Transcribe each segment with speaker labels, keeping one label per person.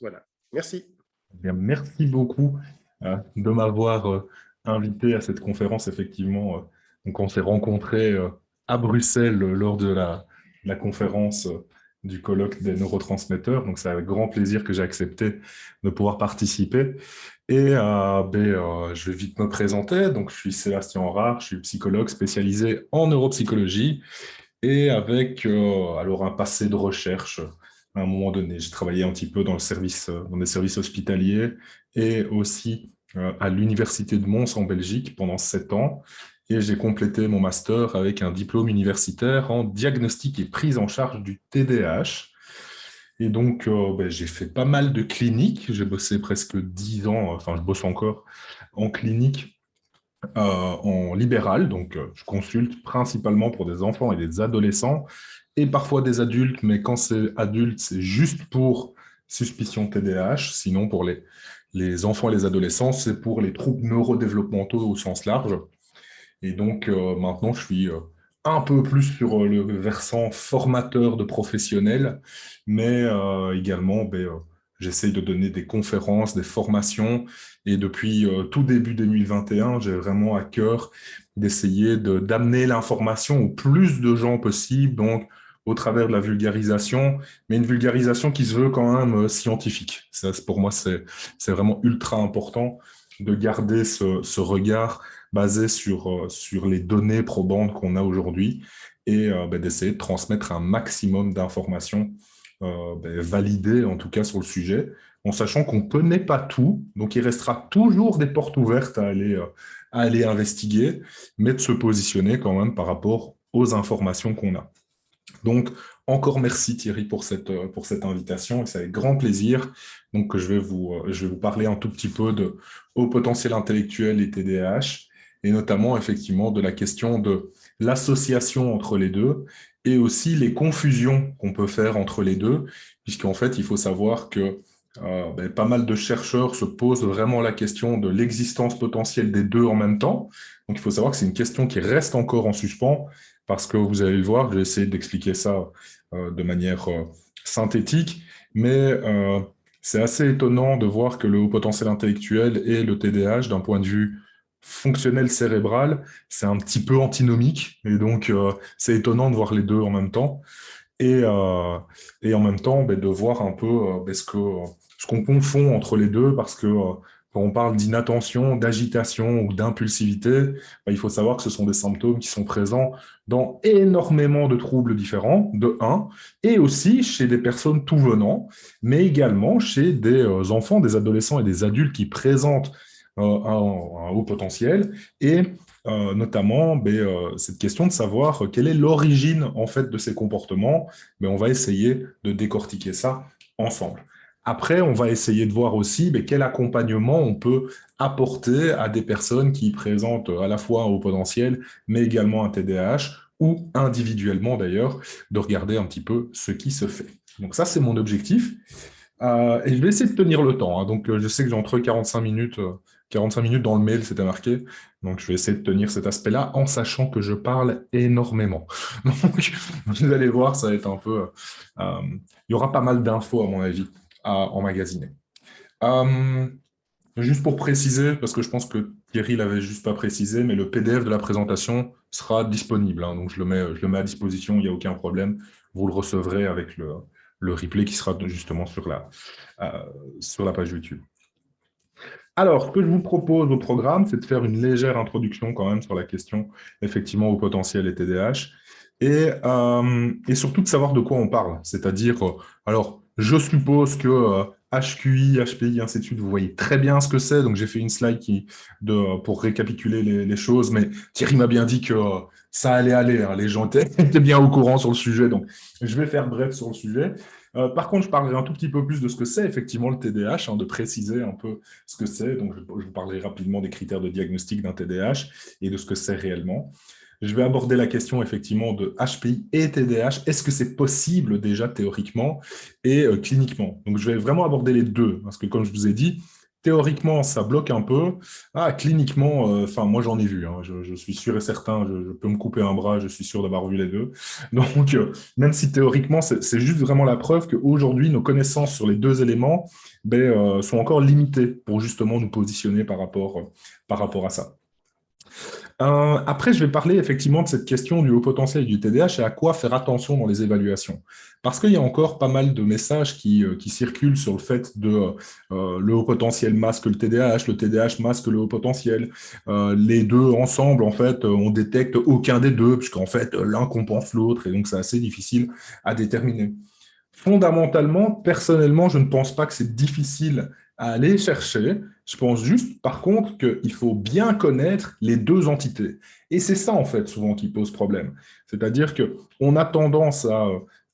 Speaker 1: Voilà. Merci.
Speaker 2: Eh bien, merci beaucoup de m'avoir invité à cette conférence. Effectivement, donc on s'est rencontrés à Bruxelles lors de la conférence du colloque des neurotransmetteurs. Donc, c'est avec grand plaisir que j'ai accepté de pouvoir participer. Et je vais vite me présenter. Donc, je suis Sébastien Rare, je suis psychologue spécialisé en neuropsychologie et avec alors un passé de recherche. À un moment donné, j'ai travaillé un petit peu dans le service, dans des services hospitaliers et aussi à l'université de Mons en Belgique pendant 7 ans. Et j'ai complété mon master avec un diplôme universitaire en diagnostic et prise en charge du TDAH. Et donc, j'ai fait pas mal de cliniques. J'ai bossé presque 10 ans, enfin, je bosse encore en clinique en libéral, donc je consulte principalement pour des enfants et des adolescents, et parfois des adultes, mais quand c'est adulte, c'est juste pour suspicion TDAH, sinon pour les enfants et les adolescents, c'est pour les troubles neurodéveloppementaux au sens large. Et donc maintenant, je suis un peu plus sur le versant formateur de professionnels, mais également, j'essaye de donner des conférences, des formations. Et depuis tout début 2021, j'ai vraiment à cœur d'essayer d'amener l'information au plus de gens possible, donc au travers de la vulgarisation, mais une vulgarisation qui se veut quand même scientifique. Ça, pour moi, c'est vraiment ultra important de garder ce regard basé sur les données probantes qu'on a aujourd'hui et d'essayer de transmettre un maximum d'informations validées, en tout cas sur le sujet, en sachant qu'on ne connaît pas tout, donc il restera toujours des portes ouvertes à aller investiguer, mais de se positionner quand même par rapport aux informations qu'on a. Donc, encore merci Thierry pour cette invitation et c'est avec grand plaisir donc, que je vais vous parler un tout petit peu de haut potentiel intellectuel et TDAH et notamment effectivement de la question de l'association entre les deux et aussi les confusions qu'on peut faire entre les deux, puisqu'en fait, il faut savoir que pas mal de chercheurs se posent vraiment la question de l'existence potentielle des deux en même temps. Donc, il faut savoir que c'est une question qui reste encore en suspens parce que vous allez le voir, je vais essayer d'expliquer ça de manière synthétique, mais c'est assez étonnant de voir que le haut potentiel intellectuel et le TDAH, d'un point de vue fonctionnel cérébral, c'est un petit peu antinomique, et donc c'est étonnant de voir les deux en même temps, et, euh, et en même temps de voir un peu ce qu'on confond entre les deux, parce que quand on parle d'inattention, d'agitation ou d'impulsivité, il faut savoir que ce sont des symptômes qui sont présents dans énormément de troubles différents, de un, et aussi chez des personnes tout venant, mais également chez des enfants, des adolescents et des adultes qui présentent un haut potentiel, et notamment cette question de savoir quelle est l'origine en fait de ces comportements, mais on va essayer de décortiquer ça ensemble. Après, on va essayer de voir aussi quel accompagnement on peut apporter à des personnes qui présentent à la fois un haut potentiel, mais également un TDAH, ou individuellement d'ailleurs, de regarder un petit peu ce qui se fait. Donc ça, c'est mon objectif. Et je vais essayer de tenir le temps, hein. Donc, je sais que j'ai entre 45 minutes dans le mail, c'était marqué. Donc, je vais essayer de tenir cet aspect-là en sachant que je parle énormément. Donc, vous allez voir, ça va être un peu... il y aura pas mal d'infos, à mon avis, à emmagasiner. Euh, Juste pour préciser, parce que je pense que Thierry l'avait juste pas précisé, mais le PDF de la présentation sera disponible, hein. Donc, je le mets à disposition, il n'y a aucun problème. Vous le recevrez avec le replay qui sera justement euh, sur la page YouTube. Alors, ce que je vous propose au programme, c'est de faire une légère introduction quand même sur la question, effectivement, au potentiel et TDAH, et surtout de savoir de quoi on parle. C'est-à-dire, alors, je suppose que HQI, HPI, ainsi de suite, vous voyez très bien ce que c'est, donc j'ai fait une slide pour récapituler les choses, mais Thierry m'a bien dit que ça allait aller, hein, les gens étaient bien au courant sur le sujet, donc je vais faire bref sur le sujet. Par contre, je parlerai un tout petit peu plus de ce que c'est effectivement le TDAH, hein, de préciser un peu ce que c'est. Donc, je vous parlerai rapidement des critères de diagnostic d'un TDAH et de ce que c'est réellement. Je vais aborder la question effectivement de HPI et TDAH. Est-ce que c'est possible déjà théoriquement et cliniquement? Donc, je vais vraiment aborder les deux parce que comme je vous ai dit, théoriquement, ça bloque un peu. Ah, cliniquement, enfin, moi, j'en ai vu. Hein. Je suis sûr et certain, je peux me couper un bras, je suis sûr d'avoir vu les deux. Donc, même si théoriquement, c'est juste vraiment la preuve qu'aujourd'hui, nos connaissances sur les deux éléments ben, sont encore limitées pour justement nous positionner par rapport à ça. Après, je vais parler effectivement de cette question du haut potentiel et du TDAH et à quoi faire attention dans les évaluations. Parce qu'il y a encore pas mal de messages qui circulent sur le fait de le haut potentiel masque le TDAH masque le haut potentiel. Les deux ensemble, en fait, on détecte aucun des deux, puisqu'en fait, l'un compense l'autre, et donc c'est assez difficile à déterminer. Fondamentalement, personnellement, je ne pense pas que c'est difficile à aller chercher. Je pense juste, par contre, qu'il faut bien connaître les deux entités. Et c'est ça, en fait, souvent qui pose problème. C'est-à-dire qu'on a tendance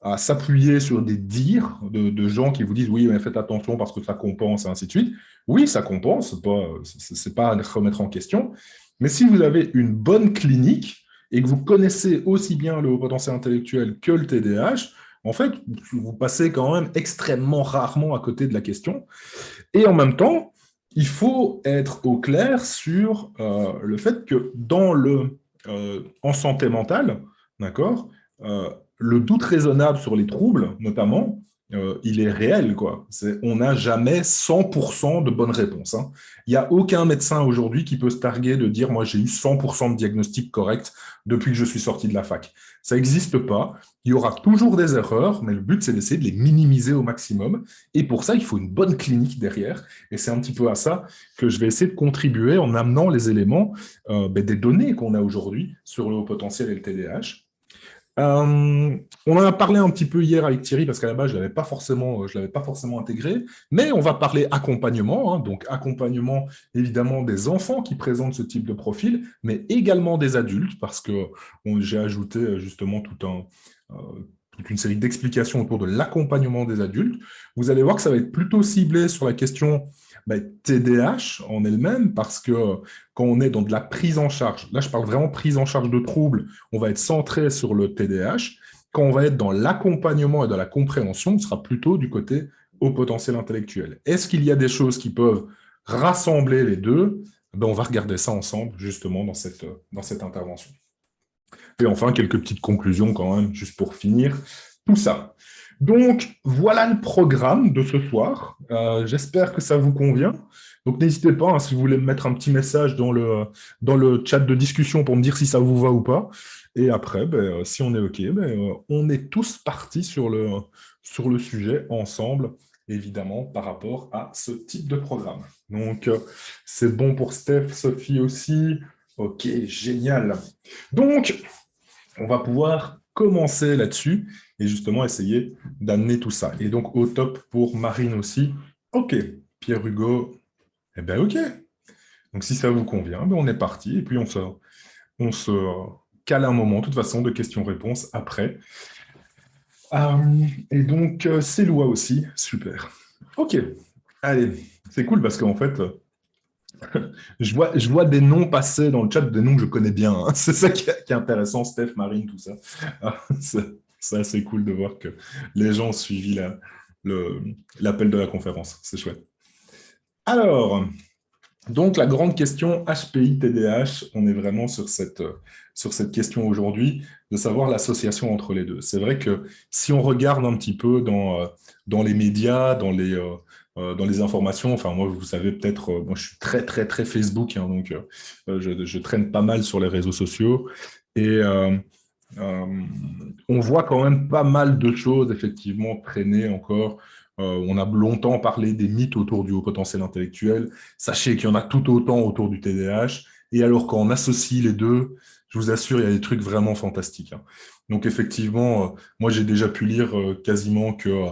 Speaker 2: à s'appuyer sur des dires de gens qui vous disent oui, mais faites attention parce que ça compense, et ainsi de suite. Oui, ça compense, c'est pas à remettre en question. Mais si vous avez une bonne clinique et que vous connaissez aussi bien le haut potentiel intellectuel que le TDAH, en fait, vous passez quand même extrêmement rarement à côté de la question. Et en même temps, il faut être au clair sur le fait que en santé mentale, d'accord, le doute raisonnable sur les troubles, notamment, il est réel, quoi. On n'a jamais 100% de bonnes réponses. Hein. Il n'y a aucun médecin aujourd'hui qui peut se targuer de dire, moi, j'ai eu 100% de diagnostic correct depuis que je suis sorti de la fac. Ça n'existe pas. Il y aura toujours des erreurs, mais le but, c'est d'essayer de les minimiser au maximum. Et pour ça, il faut une bonne clinique derrière. Et c'est un petit peu à ça que je vais essayer de contribuer en amenant les éléments des données qu'on a aujourd'hui sur le haut potentiel et le TDAH. On en a parlé un petit peu hier avec Thierry, parce qu'à la base, je l'avais pas forcément intégré, mais on va parler accompagnement, hein, donc accompagnement évidemment des enfants qui présentent ce type de profil, mais également des adultes, parce que j'ai ajouté justement toute une série d'explications autour de l'accompagnement des adultes. Vous allez voir que ça va être plutôt ciblé sur la question TDAH en elle-même, parce que quand on est dans de la prise en charge, là je parle vraiment prise en charge de troubles, on va être centré sur le TDAH. Quand on va être dans l'accompagnement et dans la compréhension, on sera plutôt du côté au potentiel intellectuel. Est-ce qu'il y a des choses qui peuvent rassembler les deux? On va regarder ça ensemble, justement, dans cette intervention. Et enfin, quelques petites conclusions quand même, juste pour finir tout ça. Donc, voilà le programme de ce soir. J'espère que ça vous convient. Donc, n'hésitez pas, hein, si vous voulez me mettre un petit message dans le chat de discussion pour me dire si ça vous va ou pas. Et après, si on est OK, on est tous partis sur le sujet ensemble, évidemment, par rapport à ce type de programme. Donc, c'est bon pour Steph, Sophie aussi. OK, génial. Donc, on va pouvoir commencer là-dessus et justement essayer d'amener tout ça. Et donc, au top pour Marine aussi. OK, Pierre Hugo, eh bien, OK. Donc, si ça vous convient, on est parti et puis on se cale un moment, de toute façon, de questions-réponses après. Et donc, c'est Loa aussi, super. OK, allez, c'est cool parce qu'en fait, je vois des noms passer dans le chat, des noms que je connais bien. Hein. C'est ça qui est intéressant, Steph, Marine, tout ça. C'est assez cool de voir que les gens ont suivi l'appel de la conférence. C'est chouette. Alors, donc la grande question HPI-TDAH, on est vraiment sur cette question aujourd'hui, de savoir l'association entre les deux. C'est vrai que si on regarde un petit peu dans les médias, dans les informations, enfin moi vous savez peut-être, moi je suis très très très Facebook, hein, donc je traîne pas mal sur les réseaux sociaux et on voit quand même pas mal de choses effectivement traîner encore. On a longtemps parlé des mythes autour du haut potentiel intellectuel. Sachez qu'il y en a tout autant autour du TDAH. Et alors quand on associe les deux, je vous assure, il y a des trucs vraiment fantastiques. Hein. Donc effectivement, moi j'ai déjà pu lire quasiment que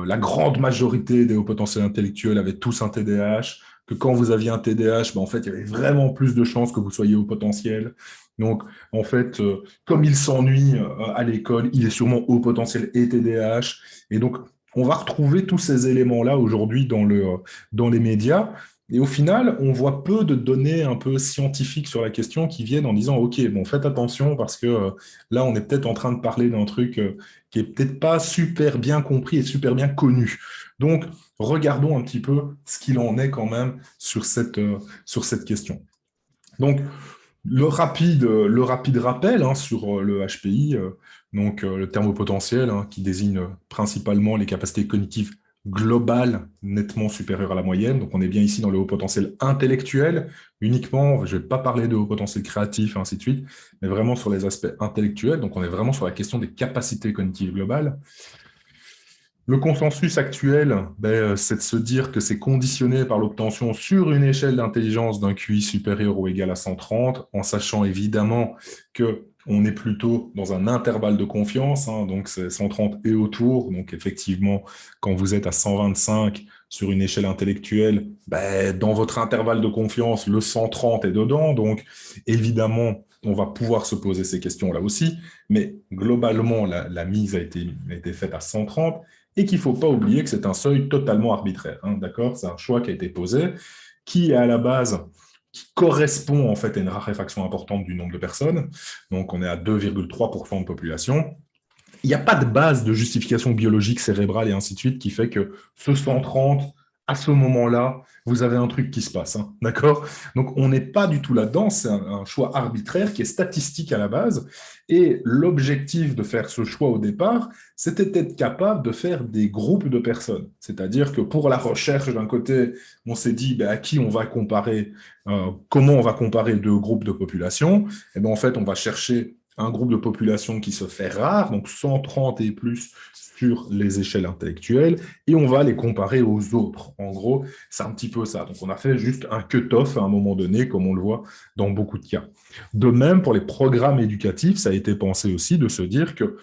Speaker 2: la grande majorité des hauts potentiels intellectuels avaient tous un TDAH, que quand vous aviez un TDAH, en fait, il y avait vraiment plus de chances que vous soyez haut potentiel. Donc, en fait, comme il s'ennuie à l'école, il est sûrement haut potentiel et TDAH. Et donc, on va retrouver tous ces éléments-là aujourd'hui dans les médias. Et au final, on voit peu de données un peu scientifiques sur la question qui viennent en disant, OK, bon, faites attention parce que là, on est peut-être en train de parler d'un truc qui est peut-être pas super bien compris et super bien connu. Donc, regardons un petit peu ce qu'il en est quand même sur cette question. Donc, le rapide rappel sur le HPI, le thermopotentiel, qui désigne principalement les capacités cognitives globales nettement supérieures à la moyenne. Donc, on est bien ici dans le haut potentiel intellectuel uniquement. Je ne vais pas parler de haut potentiel créatif, et ainsi de suite, mais vraiment sur les aspects intellectuels. Donc, on est vraiment sur la question des capacités cognitives globales. Le consensus actuel, c'est de se dire que c'est conditionné par l'obtention sur une échelle d'intelligence d'un QI supérieur ou égal à 130, en sachant évidemment qu'on est plutôt dans un intervalle de confiance, donc c'est 130 et autour. Donc effectivement, quand vous êtes à 125 sur une échelle intellectuelle, dans votre intervalle de confiance, le 130 est dedans. Donc évidemment, on va pouvoir se poser ces questions-là aussi, mais globalement, la mise a été faite à 130 et qu'il ne faut pas oublier que c'est un seuil totalement arbitraire. D'accord? C'est un choix qui a été posé, qui est à la base, qui correspond en fait à une raréfaction importante du nombre de personnes. Donc on est à 2,3% de population. Il n'y a pas de base de justification biologique, cérébrale et ainsi de suite qui fait que ce 130, à ce moment-là, vous avez un truc qui se passe. D'accord? Donc, on n'est pas du tout là-dedans. C'est un choix arbitraire qui est statistique à la base. Et l'objectif de faire ce choix au départ, c'était d'être capable de faire des groupes de personnes. C'est-à-dire que pour la recherche, d'un côté, on s'est dit à qui on va comparer, comment on va comparer deux groupes de population. Et bien, en fait, on va chercher un groupe de population qui se fait rare, donc 130 et plus sur les échelles intellectuelles, et on va les comparer aux autres. En gros, c'est un petit peu ça. Donc, on a fait juste un cut-off à un moment donné, comme on le voit dans beaucoup de cas. De même, pour les programmes éducatifs, ça a été pensé aussi de se dire que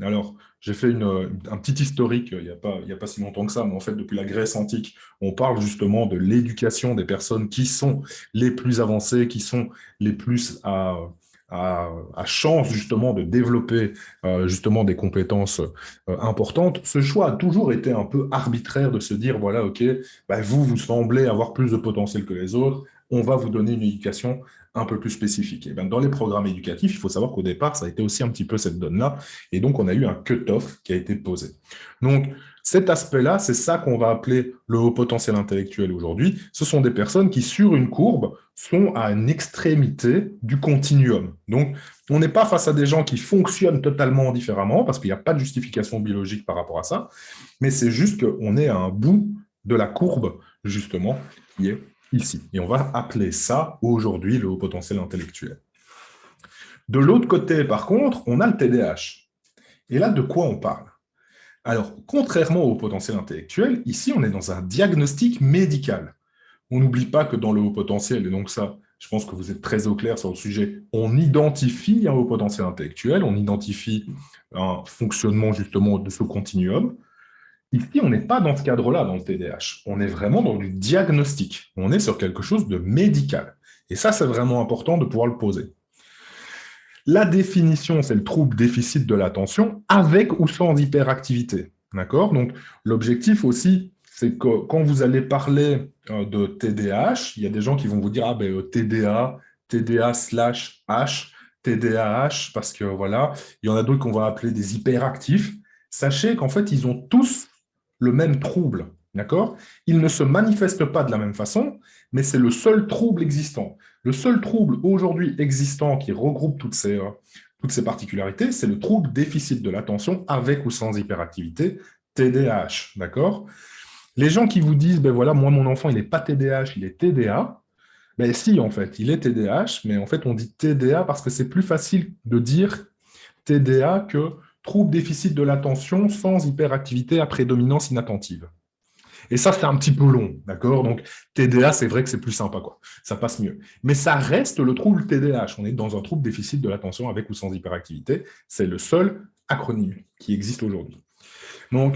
Speaker 2: alors, j'ai fait un petit historique il n'y a pas si longtemps que ça, mais en fait, depuis la Grèce antique, on parle justement de l'éducation des personnes qui sont les plus avancées, qui sont les plus à chance justement de développer justement des compétences importantes. Ce choix a toujours été un peu arbitraire de se dire, voilà, ok, vous semblez avoir plus de potentiel que les autres, on va vous donner une éducation un peu plus spécifique. Et dans les programmes éducatifs, il faut savoir qu'au départ, ça a été aussi un petit peu cette donne-là, et donc on a eu un cut-off qui a été posé. Donc, cet aspect-là, c'est ça qu'on va appeler le haut potentiel intellectuel aujourd'hui. Ce sont des personnes qui, sur une courbe, sont à une extrémité du continuum. Donc, on n'est pas face à des gens qui fonctionnent totalement différemment, parce qu'il n'y a pas de justification biologique par rapport à ça, mais c'est juste qu'on est à un bout de la courbe, justement, qui est ici. Et on va appeler ça, aujourd'hui, le haut potentiel intellectuel. De l'autre côté, par contre, on a le TDAH. Et là, de quoi on parle? Alors, contrairement au potentiel intellectuel, ici, on est dans un diagnostic médical. On n'oublie pas que dans le haut potentiel, et donc ça, je pense que vous êtes très au clair sur le sujet, on identifie un haut potentiel intellectuel, on identifie un fonctionnement justement de ce continuum. Ici, on n'est pas dans ce cadre-là dans le TDAH. On est vraiment dans du diagnostic. On est sur quelque chose de médical. Et ça, c'est vraiment important de pouvoir le poser. La définition, c'est le trouble déficit de l'attention avec ou sans hyperactivité. D'accord? Donc, l'objectif aussi, c'est que quand vous allez parler de TDAH, il y a des gens qui vont vous dire TDA, TDA/H, TDAH, parce que voilà, il y en a d'autres qu'on va appeler des hyperactifs. Sachez qu'en fait, ils ont tous le même trouble. D'accord? Ils ne se manifestent pas de la même façon, mais c'est le seul trouble existant. Le seul trouble aujourd'hui existant qui regroupe toutes ces particularités, c'est le trouble déficit de l'attention avec ou sans hyperactivité, TDAH. D'accord? Les gens qui vous disent, voilà, moi, mon enfant, il n'est pas TDAH, il est TDA, si, en fait, il est TDAH, mais en fait, on dit TDA parce que c'est plus facile de dire TDA que trouble déficit de l'attention sans hyperactivité à prédominance inattentive. Et ça, c'est un petit peu long, d'accord? Donc, TDA, c'est vrai que c'est plus sympa, quoi. Ça passe mieux. Mais ça reste le trouble TDAH. On est dans un trouble déficit de l'attention avec ou sans hyperactivité. C'est le seul acronyme qui existe aujourd'hui. Donc,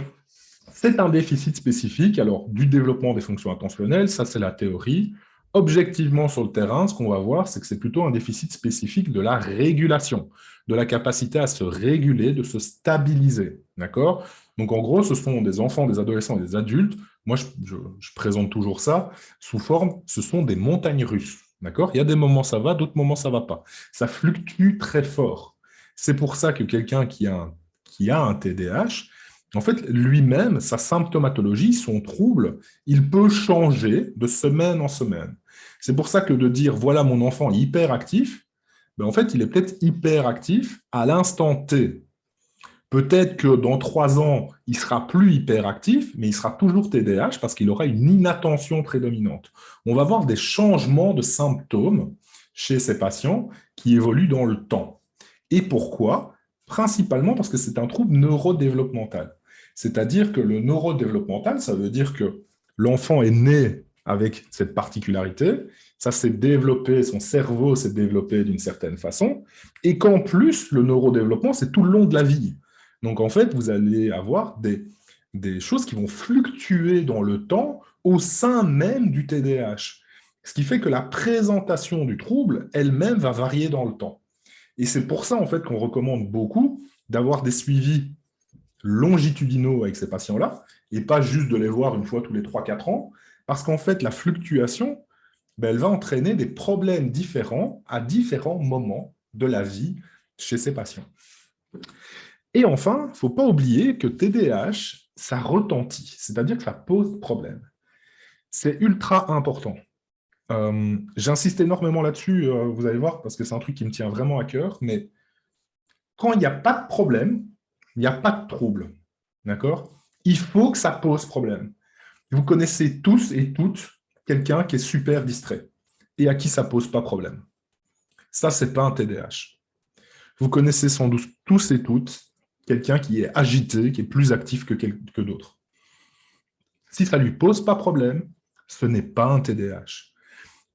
Speaker 2: c'est un déficit spécifique, alors, du développement des fonctions attentionnelles, ça, c'est la théorie. Objectivement, sur le terrain, ce qu'on va voir, c'est que c'est plutôt un déficit spécifique de la régulation, de la capacité à se réguler, de se stabiliser, d'accord? Donc, en gros, ce sont des enfants, des adolescents et des adultes Moi, je présente toujours ça sous forme, ce sont des montagnes russes. D'accord? Il y a des moments ça va, d'autres moments ça va pas. Ça fluctue très fort. C'est pour ça que quelqu'un qui a un TDAH, en fait, lui-même, sa symptomatologie, son trouble, il peut changer de semaine en semaine. C'est pour ça que de dire, voilà, mon enfant est hyperactif, ben, en fait, il est peut-être hyperactif à l'instant T. Peut-être que dans 3 ans, il sera plus hyperactif, mais il sera toujours TDAH parce qu'il aura une inattention prédominante. On va voir des changements de symptômes chez ces patients qui évoluent dans le temps. Et pourquoi? Principalement parce que c'est un trouble neurodéveloppemental. C'est-à-dire que le neurodéveloppemental, ça veut dire que l'enfant est né avec cette particularité, ça s'est développé, son cerveau s'est développé d'une certaine façon, et qu'en plus, le neurodéveloppement, c'est tout le long de la vie. Donc, en fait, vous allez avoir des choses qui vont fluctuer dans le temps au sein même du TDAH. Ce qui fait que la présentation du trouble elle-même va varier dans le temps. Et c'est pour ça, en fait, qu'on recommande beaucoup d'avoir des suivis longitudinaux avec ces patients-là, et pas juste de les voir une fois tous les 3 4 ans, parce qu'en fait, la fluctuation, ben, elle va entraîner des problèmes différents à différents moments de la vie chez ces patients. Et enfin, il ne faut pas oublier que TDAH, ça retentit, c'est-à-dire que ça pose problème. C'est ultra important. J'insiste énormément là-dessus, vous allez voir, parce que c'est un truc qui me tient vraiment à cœur, mais quand il n'y a pas de problème, il n'y a pas de trouble. D'accord? Il faut que ça pose problème. Vous connaissez tous et toutes quelqu'un qui est super distrait et à qui ça ne pose pas problème. Ça, ce n'est pas un TDAH. Vous connaissez sans doute tous et toutes quelqu'un qui est agité, qui est plus actif que d'autres. Si ça ne lui pose pas problème, ce n'est pas un TDAH.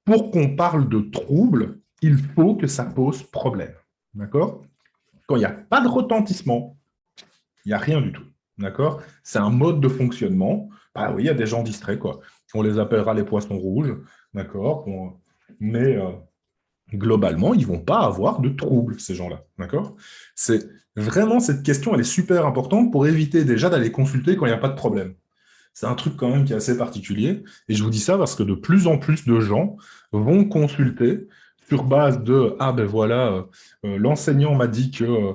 Speaker 2: Pour qu'on parle de trouble, il faut que ça pose problème. D'accord? Quand il n'y a pas de retentissement, il n'y a rien du tout. D'accord? C'est un mode de fonctionnement. Ah oui, il y a des gens distraits, quoi. On les appellera les poissons rouges. D'accord? Mais globalement, ils ne vont pas avoir de troubles, ces gens-là. D'accord? C'est vraiment cette question, elle est super importante pour éviter déjà d'aller consulter quand il n'y a pas de problème. C'est un truc quand même qui est assez particulier. Et je vous dis ça parce que de plus en plus de gens vont consulter sur base de ah ben voilà, l'enseignant m'a dit que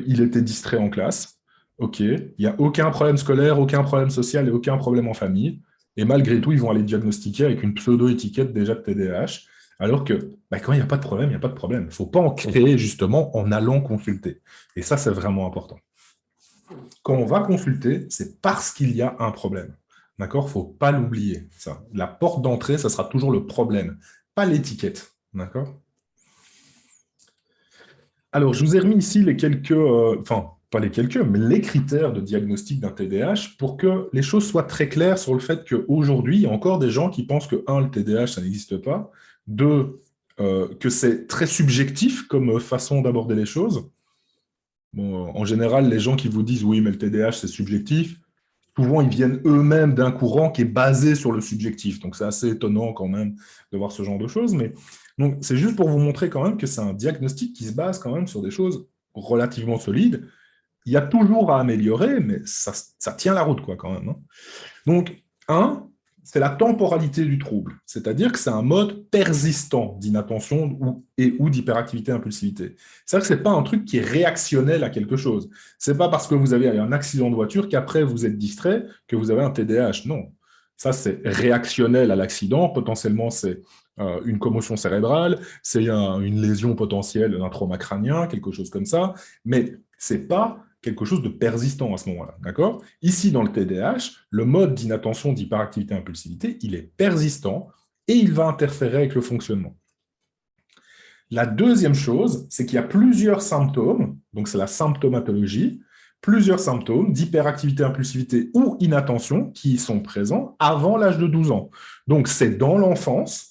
Speaker 2: il était distrait en classe. Ok, il n'y a aucun problème scolaire, aucun problème social et aucun problème en famille. Et malgré tout, ils vont aller diagnostiquer avec une pseudo-étiquette déjà de TDAH. Alors que bah, quand il n'y a pas de problème, il n'y a pas de problème. Il ne faut pas en créer justement en allant consulter. Et ça, c'est vraiment important. Quand on va consulter, c'est parce qu'il y a un problème. D'accord? Il ne faut pas l'oublier. Ça. La porte d'entrée, ça sera toujours le problème, pas l'étiquette. D'accord? Alors, je vous ai remis ici les quelques, enfin, pas les quelques, mais les critères de diagnostic d'un TDAH pour que les choses soient très claires sur le fait qu'aujourd'hui, il y a encore des gens qui pensent que, un, le TDAH, ça n'existe pas, deux, que c'est très subjectif comme façon d'aborder les choses. Bon, en général, les gens qui vous disent oui, mais le TDAH, c'est subjectif, souvent, ils viennent eux-mêmes d'un courant qui est basé sur le subjectif. Donc, c'est assez étonnant quand même de voir ce genre de choses. Mais donc, c'est juste pour vous montrer quand même que c'est un diagnostic qui se base quand même sur des choses relativement solides. Il y a toujours à améliorer, mais ça tient la route, quoi, quand même. Hein. Donc, un, c'est la temporalité du trouble. C'est-à-dire que c'est un mode persistant d'inattention ou d'hyperactivité impulsivité. C'est-à-dire que ce n'est pas un truc qui est réactionnel à quelque chose. Ce n'est pas parce que vous avez un accident de voiture qu'après vous êtes distrait que vous avez un TDAH. Non. Ça, c'est réactionnel à l'accident. Potentiellement, c'est une commotion cérébrale, c'est une lésion potentielle d'un trauma crânien, quelque chose comme ça. Mais ce n'est pas quelque chose de persistant à ce moment-là. D'accord? Ici, dans le TDAH, le mode d'inattention, d'hyperactivité, impulsivité, il est persistant et il va interférer avec le fonctionnement. La deuxième chose, c'est qu'il y a plusieurs symptômes, donc c'est la symptomatologie, plusieurs symptômes d'hyperactivité, impulsivité ou inattention qui sont présents avant l'âge de 12 ans. Donc c'est dans l'enfance,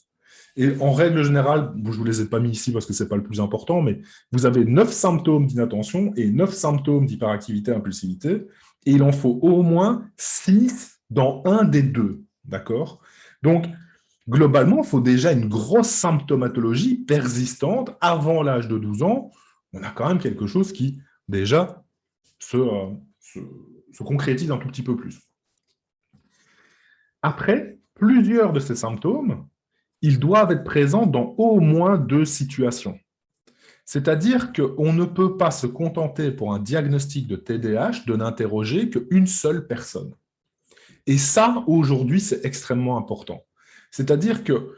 Speaker 2: et en règle générale, je ne vous les ai pas mis ici parce que ce n'est pas le plus important, mais vous avez 9 symptômes d'inattention et 9 symptômes d'hyperactivité, impulsivité, et il en faut au moins 6 dans un des deux. D'accord? Donc, globalement, il faut déjà une grosse symptomatologie persistante avant l'âge de 12 ans. On a quand même quelque chose qui, déjà, se concrétise un tout petit peu plus. Après, plusieurs de ces symptômes, ils doivent être présents dans au moins 2 situations. C'est-à-dire qu'on ne peut pas se contenter pour un diagnostic de TDAH de n'interroger qu'une seule personne. Et ça, aujourd'hui, c'est extrêmement important. C'est-à-dire que,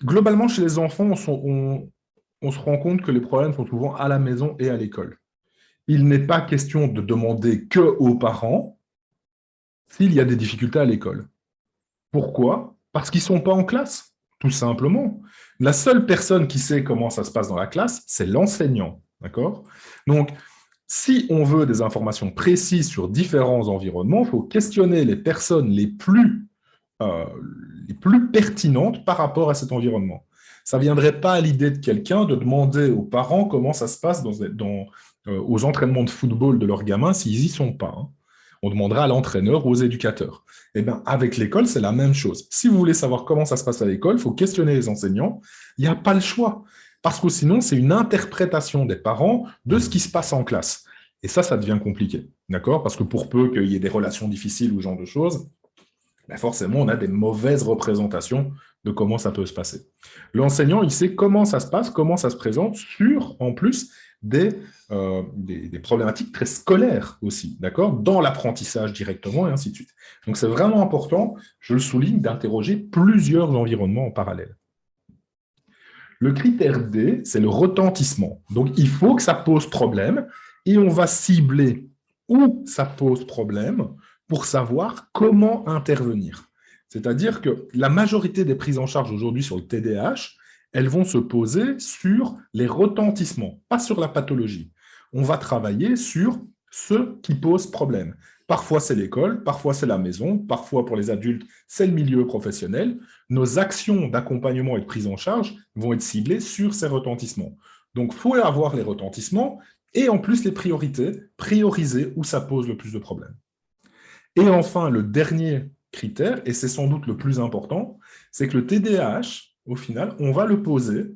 Speaker 2: globalement, chez les enfants, on se rend compte que les problèmes sont souvent à la maison et à l'école. Il n'est pas question de demander que aux parents s'il y a des difficultés à l'école. Pourquoi? Parce qu'ils ne sont pas en classe, tout simplement. La seule personne qui sait comment ça se passe dans la classe, c'est l'enseignant. D'accord? Donc, si on veut des informations précises sur différents environnements, il faut questionner les personnes les plus pertinentes par rapport à cet environnement. Ça ne viendrait pas à l'idée de quelqu'un de demander aux parents comment ça se passe aux entraînements de football de leurs gamins s'ils n'y sont pas. Hein. On demandera à l'entraîneur ou aux éducateurs. Eh bien, avec l'école, c'est la même chose. Si vous voulez savoir comment ça se passe à l'école, il faut questionner les enseignants. Il n'y a pas le choix. Parce que sinon, c'est une interprétation des parents de ce qui se passe en classe. Et ça devient compliqué. D'accord? Parce que pour peu qu'il y ait des relations difficiles ou ce genre de choses, ben forcément, on a des mauvaises représentations de comment ça peut se passer. L'enseignant, il sait comment ça se passe, comment ça se présente sur, en plus, des problématiques très scolaires aussi, d'accord, dans l'apprentissage directement et ainsi de suite. Donc, c'est vraiment important, je le souligne, d'interroger plusieurs environnements en parallèle. Le critère D, c'est le retentissement. Donc, il faut que ça pose problème et on va cibler où ça pose problème pour savoir comment intervenir. C'est-à-dire que la majorité des prises en charge aujourd'hui sur le TDAH, elles vont se poser sur les retentissements, pas sur la pathologie. On va travailler sur ce qui pose problème. Parfois, c'est l'école, parfois, c'est la maison, parfois, pour les adultes, c'est le milieu professionnel. Nos actions d'accompagnement et de prise en charge vont être ciblées sur ces retentissements. Donc, il faut avoir les retentissements et en plus les priorités, prioriser où ça pose le plus de problèmes. Et enfin, le dernier critère, et c'est sans doute le plus important, c'est que le TDAH, au final, on va le poser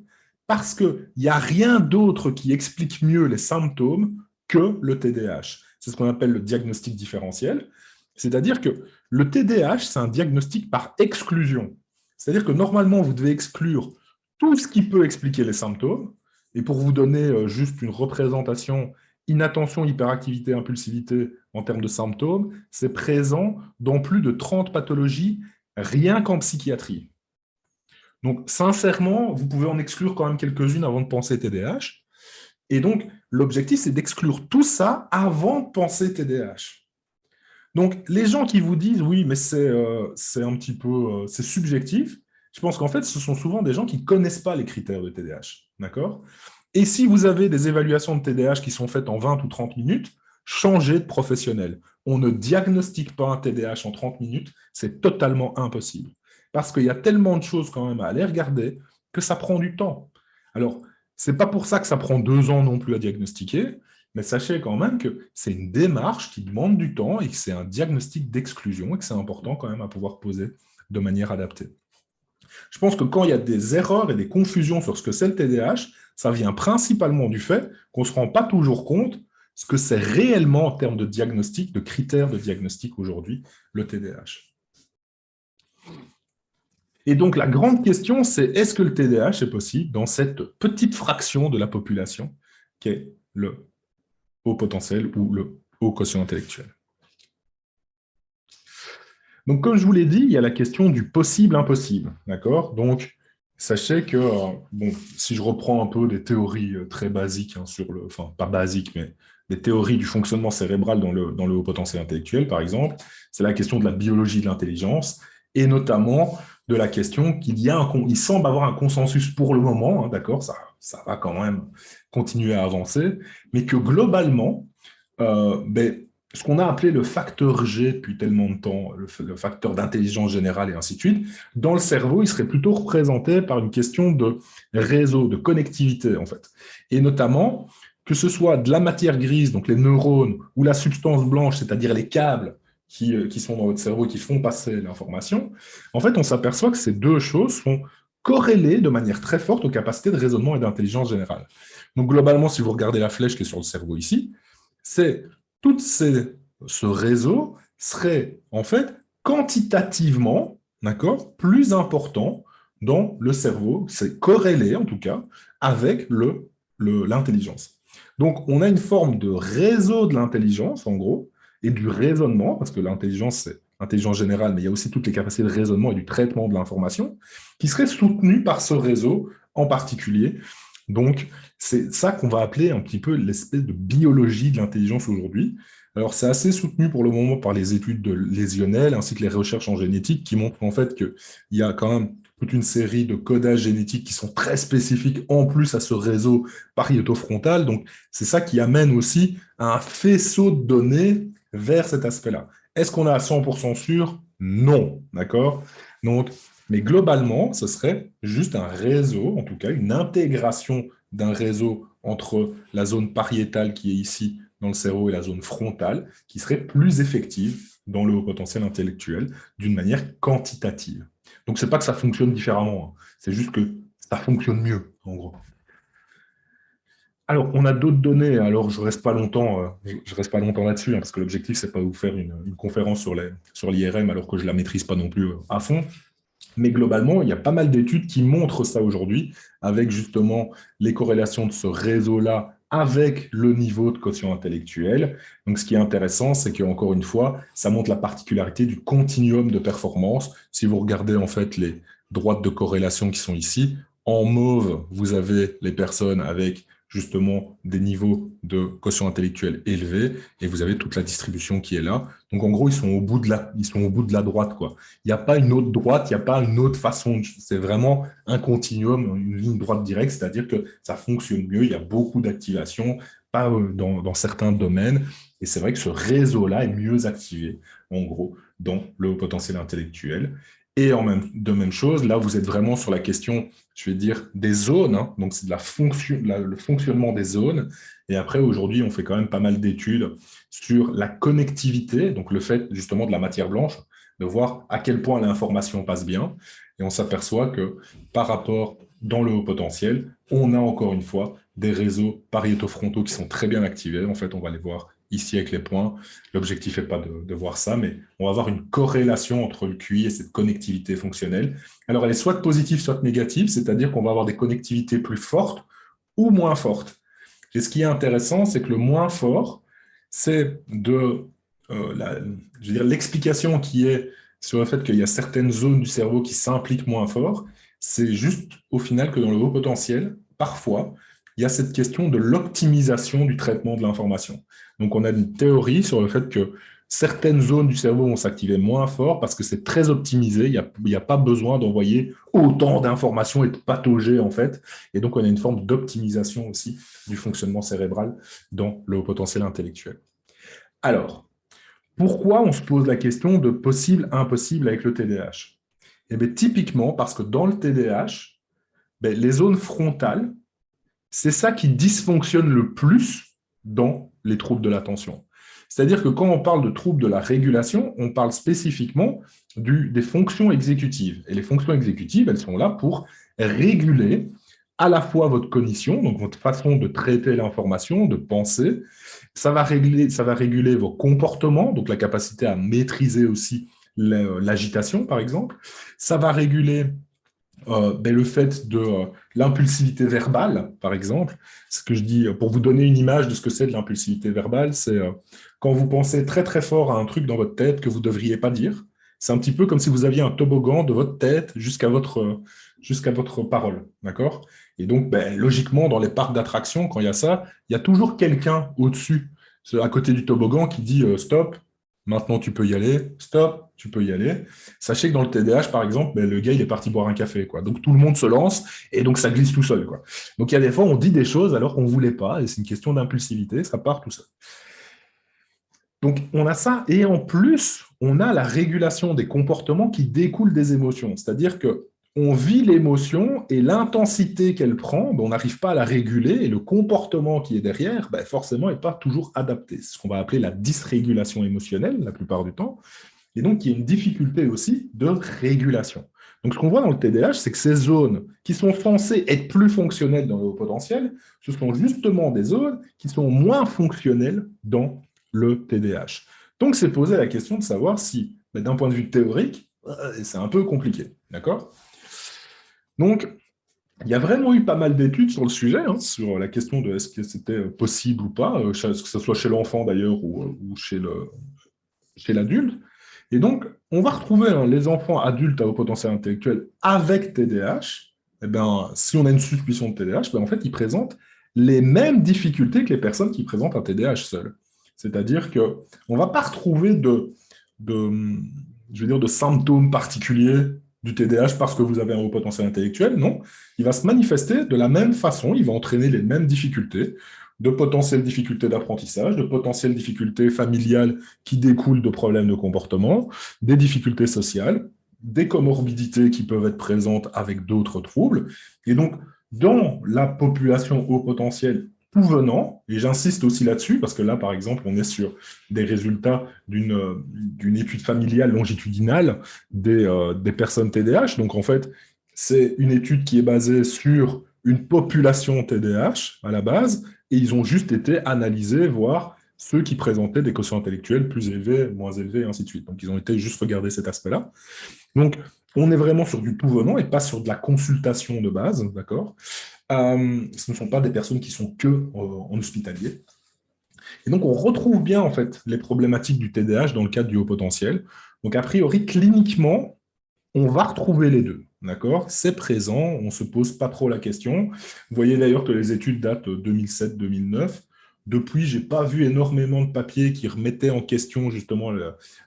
Speaker 2: parce qu'il n'y a rien d'autre qui explique mieux les symptômes que le TDAH. C'est ce qu'on appelle le diagnostic différentiel. C'est-à-dire que le TDAH, c'est un diagnostic par exclusion. C'est-à-dire que normalement, vous devez exclure tout ce qui peut expliquer les symptômes. Et pour vous donner juste une représentation, inattention, hyperactivité, impulsivité en termes de symptômes, c'est présent dans plus de 30 pathologies, rien qu'en psychiatrie. Donc, sincèrement, vous pouvez en exclure quand même quelques-unes avant de penser TDAH. Et donc, l'objectif, c'est d'exclure tout ça avant de penser TDAH. Donc, les gens qui vous disent, oui, mais c'est un petit peu c'est subjectif, je pense qu'en fait, ce sont souvent des gens qui ne connaissent pas les critères de TDAH. D'accord? Et si vous avez des évaluations de TDAH qui sont faites en 20 ou 30 minutes, changez de professionnel. On ne diagnostique pas un TDAH en 30 minutes, c'est totalement impossible. Parce qu'il y a tellement de choses quand même à aller regarder que ça prend du temps. Alors, ce n'est pas pour ça que ça prend 2 ans non plus à diagnostiquer, mais sachez quand même que c'est une démarche qui demande du temps et que c'est un diagnostic d'exclusion et que c'est important quand même à pouvoir poser de manière adaptée. Je pense que quand il y a des erreurs et des confusions sur ce que c'est le TDAH, ça vient principalement du fait qu'on ne se rend pas toujours compte ce que c'est réellement en termes de diagnostic, de critères de diagnostic aujourd'hui, le TDAH. Et donc, la grande question, c'est est-ce que le TDAH est possible dans cette petite fraction de la population qui est le haut potentiel ou le haut quotient intellectuel. Donc, comme je vous l'ai dit, il y a la question du possible-impossible. D'accord? Donc, sachez que, bon, si je reprends un peu des théories très basiques, hein, enfin, pas basiques, mais des théories du fonctionnement cérébral dans le haut potentiel intellectuel, par exemple, c'est la question de la biologie de l'intelligence, et notamment de la question il semble avoir un consensus pour le moment, hein, d'accord, ça va quand même continuer à avancer, mais que globalement, ce qu'on a appelé le facteur G depuis tellement de temps, le facteur d'intelligence générale et ainsi de suite, dans le cerveau, il serait plutôt représenté par une question de réseau, de connectivité, en fait. Et notamment, que ce soit de la matière grise, donc les neurones, ou la substance blanche, c'est-à-dire les câbles qui sont dans votre cerveau et qui font passer l'information, en fait, on s'aperçoit que ces deux choses sont corrélées de manière très forte aux capacités de raisonnement et d'intelligence générale. Donc, globalement, si vous regardez la flèche qui est sur le cerveau ici, c'est ce réseau serait en fait quantitativement d'accord, plus important dans le cerveau, c'est corrélé en tout cas avec l'intelligence. Donc, on a une forme de réseau de l'intelligence, en gros, et du raisonnement, parce que l'intelligence, c'est l'intelligence générale, mais il y a aussi toutes les capacités de raisonnement et du traitement de l'information, qui serait soutenu par ce réseau en particulier. Donc, c'est ça qu'on va appeler un petit peu l'espèce de biologie de l'intelligence aujourd'hui. Alors, c'est assez soutenu pour le moment par les études de lésionnelles ainsi que les recherches en génétique qui montrent en fait qu'il y a quand même toute une série de codages génétiques qui sont très spécifiques en plus à ce réseau pariétofrontal. Donc, c'est ça qui amène aussi à un faisceau de données vers cet aspect-là. Est-ce qu'on est à 100% sûr? Non, d'accord? Donc, mais globalement, ce serait juste un réseau, en tout cas une intégration d'un réseau entre la zone pariétale qui est ici dans le cerveau et la zone frontale, qui serait plus effective dans le haut potentiel intellectuel d'une manière quantitative. Donc, ce n'est pas que ça fonctionne différemment, hein. C'est juste que ça fonctionne mieux, en gros. Alors, on a d'autres données. Alors, je reste pas longtemps, je reste pas longtemps là-dessus, hein, parce que l'objectif, c'est pas de vous faire une conférence sur l'IRM, alors que je la maîtrise pas non plus à fond. Mais globalement, il y a pas mal d'études qui montrent ça aujourd'hui, avec justement les corrélations de ce réseau-là avec le niveau de quotient intellectuel. Donc, ce qui est intéressant, c'est qu'encore une fois, ça montre la particularité du continuum de performance. Si vous regardez en fait les droites de corrélation qui sont ici, en mauve, vous avez les personnes avec justement des niveaux de quotient intellectuel élevés, et vous avez toute la distribution qui est là. Donc, en gros, ils sont au bout de la droite, quoi. Il n'y a pas une autre droite, il n'y a pas une autre façon. C'est vraiment un continuum, une ligne droite directe, c'est-à-dire que ça fonctionne mieux, il y a beaucoup d'activation, pas dans certains domaines. Et c'est vrai que ce réseau-là est mieux activé, en gros, dans le haut potentiel intellectuel. Et de même chose, là, vous êtes vraiment sur la question, je vais dire, des zones. Hein. Donc, c'est de le fonctionnement des zones. Et après, aujourd'hui, on fait quand même pas mal d'études sur la connectivité, donc le fait justement de la matière blanche, de voir à quel point l'information passe bien. Et on s'aperçoit que par rapport dans le haut potentiel, on a encore une fois des réseaux pariétofrontaux qui sont très bien activés. En fait, on va les voir ici avec les points. L'objectif n'est pas de voir ça, mais on va avoir une corrélation entre le QI et cette connectivité fonctionnelle. Alors, elle est soit positive, soit négative, c'est-à-dire qu'on va avoir des connectivités plus fortes ou moins fortes. Et ce qui est intéressant, c'est que le moins fort, c'est je veux dire, l'explication qui est sur le fait qu'il y a certaines zones du cerveau qui s'impliquent moins fort, c'est juste au final que dans le haut potentiel, parfois, il y a cette question de l'optimisation du traitement de l'information. Donc, on a une théorie sur le fait que certaines zones du cerveau vont s'activer moins fort parce que c'est très optimisé, il n'y a pas besoin d'envoyer autant d'informations et de patauger, en fait. Et donc, on a une forme d'optimisation aussi du fonctionnement cérébral dans le haut potentiel intellectuel. Alors, pourquoi on se pose la question de possible-impossible avec le TDAH? Eh bien, typiquement parce que dans le TDAH, les zones frontales, c'est ça qui dysfonctionne le plus dans les troubles de l'attention. C'est-à-dire que quand on parle de troubles de la régulation, on parle spécifiquement des fonctions exécutives. Et les fonctions exécutives, elles sont là pour réguler à la fois votre cognition, donc votre façon de traiter l'information, de penser. Ça va réguler vos comportements, donc la capacité à maîtriser aussi l'agitation, par exemple. Ça va réguler le fait de l'impulsivité verbale, par exemple. Ce que je dis, pour vous donner une image de ce que c'est de l'impulsivité verbale, c'est quand vous pensez très très fort à un truc dans votre tête que vous ne devriez pas dire. C'est un petit peu comme si vous aviez un toboggan de votre tête jusqu'à votre parole, d'accord? Et donc, logiquement, dans les parcs d'attractions, quand il y a ça, il y a toujours quelqu'un au-dessus, à côté du toboggan, qui dit stop, maintenant tu peux y aller, stop, tu peux y aller. Sachez que dans le TDAH, par exemple, le gars, il est parti boire un café, quoi. Donc tout le monde se lance et donc ça glisse tout seul, quoi. Donc il y a des fois, on dit des choses alors qu'on ne voulait pas et c'est une question d'impulsivité, ça part tout seul. Donc, on a ça, et en plus, on a la régulation des comportements qui découlent des émotions. C'est-à-dire que on vit l'émotion et l'intensité qu'elle prend, on n'arrive pas à la réguler, et le comportement qui est derrière, forcément, n'est pas toujours adapté. C'est ce qu'on va appeler la dysrégulation émotionnelle, la plupart du temps. Et donc, il y a une difficulté aussi de régulation. Donc, ce qu'on voit dans le TDAH, c'est que ces zones qui sont censées être plus fonctionnelles dans le haut potentiel, ce sont justement des zones qui sont moins fonctionnelles dans le TDAH. Donc, c'est poser la question de savoir si, d'un point de vue théorique, c'est un peu compliqué, d'accord? Donc, il y a vraiment eu pas mal d'études sur le sujet, hein, sur la question de est-ce que c'était possible ou pas, que ce soit chez l'enfant d'ailleurs ou chez l'adulte. Et donc, on va retrouver hein, les enfants adultes à haut potentiel intellectuel avec TDAH. Eh ben, si on a une suspicion de TDAH, ben, en fait, ils présentent les mêmes difficultés que les personnes qui présentent un TDAH seul. C'est-à-dire qu'on ne va pas retrouver de, je veux dire, de symptômes particuliers du TDAH parce que vous avez un haut potentiel intellectuel. Non, il va se manifester de la même façon, il va entraîner les mêmes difficultés, de potentielles difficultés d'apprentissage, de potentielles difficultés familiales qui découlent de problèmes de comportement, des difficultés sociales, des comorbidités qui peuvent être présentes avec d'autres troubles. Et donc, dans la population haut potentiel tout venant, et j'insiste aussi là-dessus, parce que là, par exemple, on est sur des résultats d'une étude familiale longitudinale des personnes TDAH. Donc, en fait, c'est une étude qui est basée sur une population TDAH à la base, et ils ont juste été analysés, voir ceux qui présentaient des quotients intellectuels plus élevés, moins élevés, et ainsi de suite. Donc, ils ont été juste regarder cet aspect-là. Donc, on est vraiment sur du tout venant et pas sur de la consultation de base, d'accord? Ce ne sont pas des personnes qui sont que en hospitalier. Et donc, on retrouve bien, en fait, les problématiques du TDAH dans le cadre du haut potentiel. Donc, a priori, cliniquement, on va retrouver les deux, d'accord? C'est présent, on ne se pose pas trop la question. Vous voyez d'ailleurs que les études datent de 2007-2009. Depuis, je n'ai pas vu énormément de papiers qui remettaient en question justement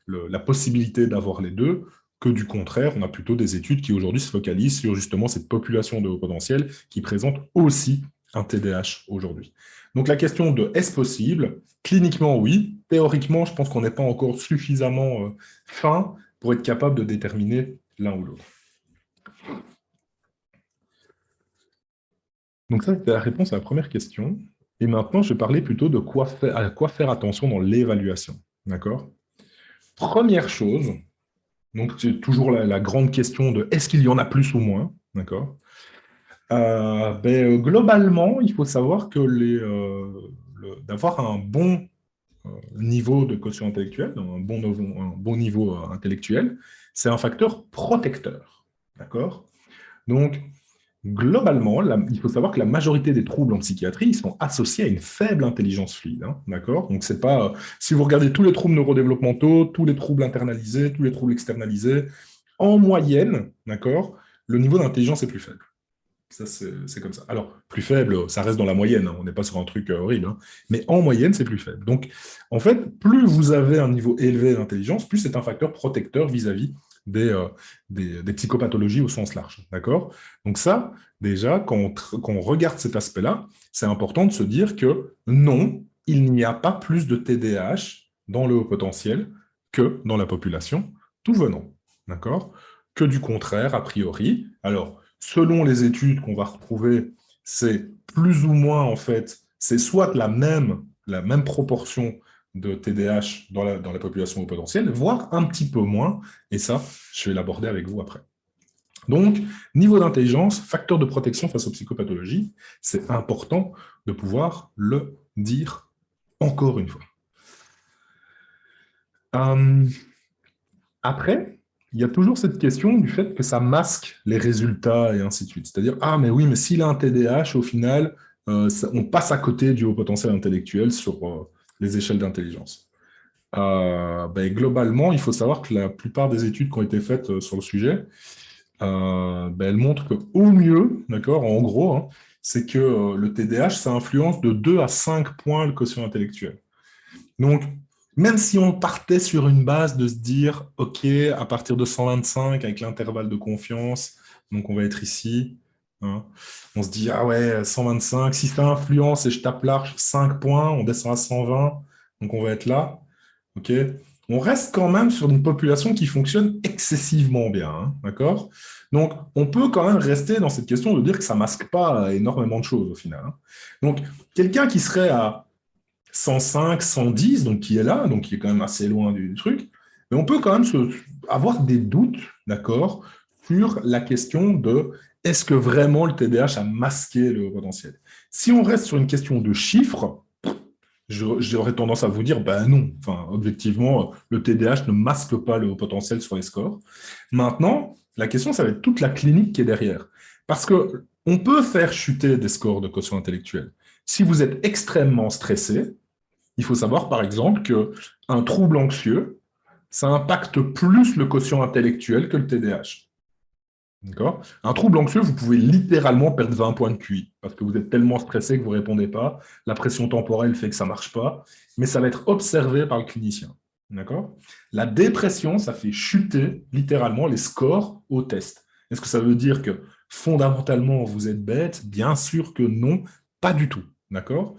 Speaker 2: la possibilité d'avoir les deux, que du contraire, on a plutôt des études qui aujourd'hui se focalisent sur justement cette population de haut potentiel qui présente aussi un TDAH aujourd'hui. Donc la question de est-ce possible? Cliniquement, oui. Théoriquement, je pense qu'on n'est pas encore suffisamment fin pour être capable de déterminer l'un ou l'autre. Donc ça, c'était la réponse à la première question. Et maintenant, je vais parler plutôt de à quoi faire attention dans l'évaluation. D'accord? Première chose, donc c'est toujours la grande question de est-ce qu'il y en a plus ou moins? D'accord? Globalement, il faut savoir que d'avoir un bon niveau de quotient intellectuel, un bon niveau intellectuel, c'est un facteur protecteur. D'accord? Donc, globalement, il faut savoir que la majorité des troubles en psychiatrie ils sont associés à une faible intelligence fluide. Hein, d'accord? Donc, c'est pas. Si vous regardez tous les troubles neurodéveloppementaux, tous les troubles internalisés, tous les troubles externalisés, en moyenne, d'accord, le niveau d'intelligence est plus faible. Ça, c'est comme ça. Alors, plus faible, ça reste dans la moyenne, hein, on n'est pas sur un truc horrible, hein, mais en moyenne, c'est plus faible. Donc, en fait, plus vous avez un niveau élevé d'intelligence, plus c'est un facteur protecteur vis-à-vis des psychopathologies au sens large. D'accord? Donc ça, déjà, quand on regarde cet aspect-là, c'est important de se dire que non, il n'y a pas plus de TDAH dans le haut potentiel que dans la population, tout venant. D'accord? Que du contraire, a priori. Alors, selon les études qu'on va retrouver, c'est plus ou moins, en fait, c'est soit la même proportion de TDAH dans la population au potentiel, voire un petit peu moins, et ça, je vais l'aborder avec vous après. Donc, niveau d'intelligence, facteur de protection face aux psychopathologies, c'est important de pouvoir le dire encore une fois. Après, il y a toujours cette question du fait que ça masque les résultats et ainsi de suite. C'est-à-dire, ah, mais oui, mais s'il a un TDAH, au final, on passe à côté du haut potentiel intellectuel sur les échelles d'intelligence. Globalement, il faut savoir que la plupart des études qui ont été faites sur le sujet, elles montrent qu'au mieux, d'accord, en gros, hein, c'est que le TDAH, ça influence de 2 à 5 points le quotient intellectuel. Donc, même si on partait sur une base de se dire, OK, à partir de 125, avec l'intervalle de confiance, donc on va être ici, hein, on se dit, ah ouais, 125, si ça influence et je tape large 5 points, on descend à 120, donc on va être là. OK? On reste quand même sur une population qui fonctionne excessivement bien, hein, d'accord? Donc, on peut quand même rester dans cette question de dire que ça masque pas énormément de choses au final. Hein. Donc, quelqu'un qui serait à 105, 110, donc qui est là, donc qui est quand même assez loin du truc, mais on peut quand même avoir des doutes, d'accord, sur la question de est-ce que vraiment le TDAH a masqué le potentiel. Si on reste sur une question de chiffres, j'aurais tendance à vous dire, ben non. Enfin, objectivement, le TDAH ne masque pas le haut potentiel sur les scores. Maintenant, la question, ça va être toute la clinique qui est derrière. Parce que on peut faire chuter des scores de quotient intellectuel. Si vous êtes extrêmement stressé, il faut savoir, par exemple, qu'un trouble anxieux, ça impacte plus le quotient intellectuel que le TDAH. D'accord. Un trouble anxieux, vous pouvez littéralement perdre 20 points de QI parce que vous êtes tellement stressé que vous ne répondez pas. La pression temporelle fait que ça ne marche pas, mais ça va être observé par le clinicien. D'accord. La dépression, ça fait chuter littéralement les scores au test. Est-ce que ça veut dire que fondamentalement vous êtes bête? Bien sûr que non, pas du tout. D'accord.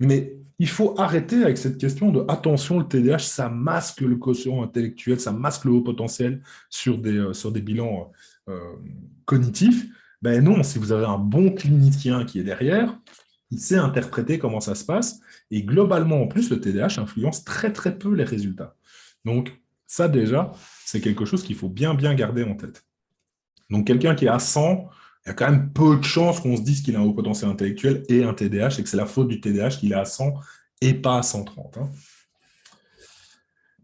Speaker 2: Mais il faut arrêter avec cette question de attention, le TDAH, ça masque le quotient intellectuel, ça masque le haut potentiel sur des bilans cognitifs. Ben non, si vous avez un bon clinicien qui est derrière, il sait interpréter comment ça se passe. Et globalement, en plus, le TDAH influence très très peu les résultats. Donc ça déjà, c'est quelque chose qu'il faut bien bien garder en tête. Donc quelqu'un qui est à 100, il y a quand même peu de chances qu'on se dise qu'il a un haut potentiel intellectuel et un TDAH et que c'est la faute du TDAH qu'il est à 100 et pas à 130. Hein.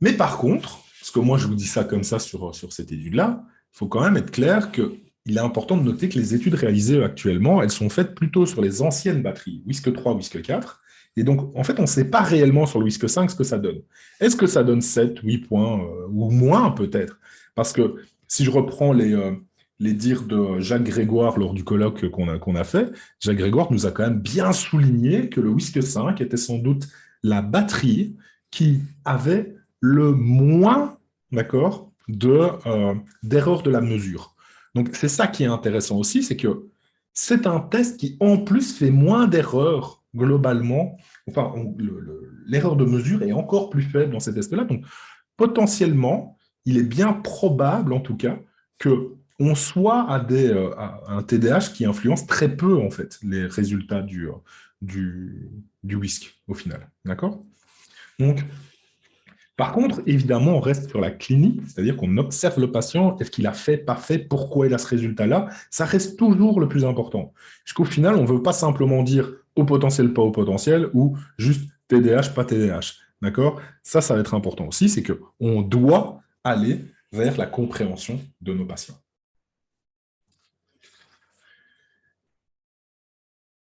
Speaker 2: Mais par contre, parce que moi je vous dis ça comme ça sur cette étude-là, il faut quand même être clair qu'il est important de noter que les études réalisées actuellement, elles sont faites plutôt sur les anciennes batteries, WISC 3, WISC 4. Et donc, en fait, on ne sait pas réellement sur le WISC 5 ce que ça donne. Est-ce que ça donne 7, 8 points ou moins peut-être? Parce que si je reprends les dires de Jacques Grégoire lors du colloque qu'on a fait, Jacques Grégoire nous a quand même bien souligné que le WISC 5 était sans doute la batterie qui avait le moins, d'accord, d'erreur de la mesure. Donc, c'est ça qui est intéressant aussi, c'est que c'est un test qui, en plus, fait moins d'erreurs globalement. Enfin, l'erreur de mesure est encore plus faible dans ces tests-là. Donc, potentiellement, il est bien probable, en tout cas, qu'on soit à un TDAH qui influence très peu, en fait, les résultats du WISC, au final. D'accord. Donc, par contre, évidemment, on reste sur la clinique, c'est-à-dire qu'on observe le patient, est-ce qu'il a fait, pas fait, pourquoi il a ce résultat-là, ça reste toujours le plus important. Puisqu'au final, on ne veut pas simplement dire au potentiel, pas au potentiel, ou juste TDAH, pas TDAH. D'accord. Ça va être important aussi, c'est qu'on doit aller vers la compréhension de nos patients.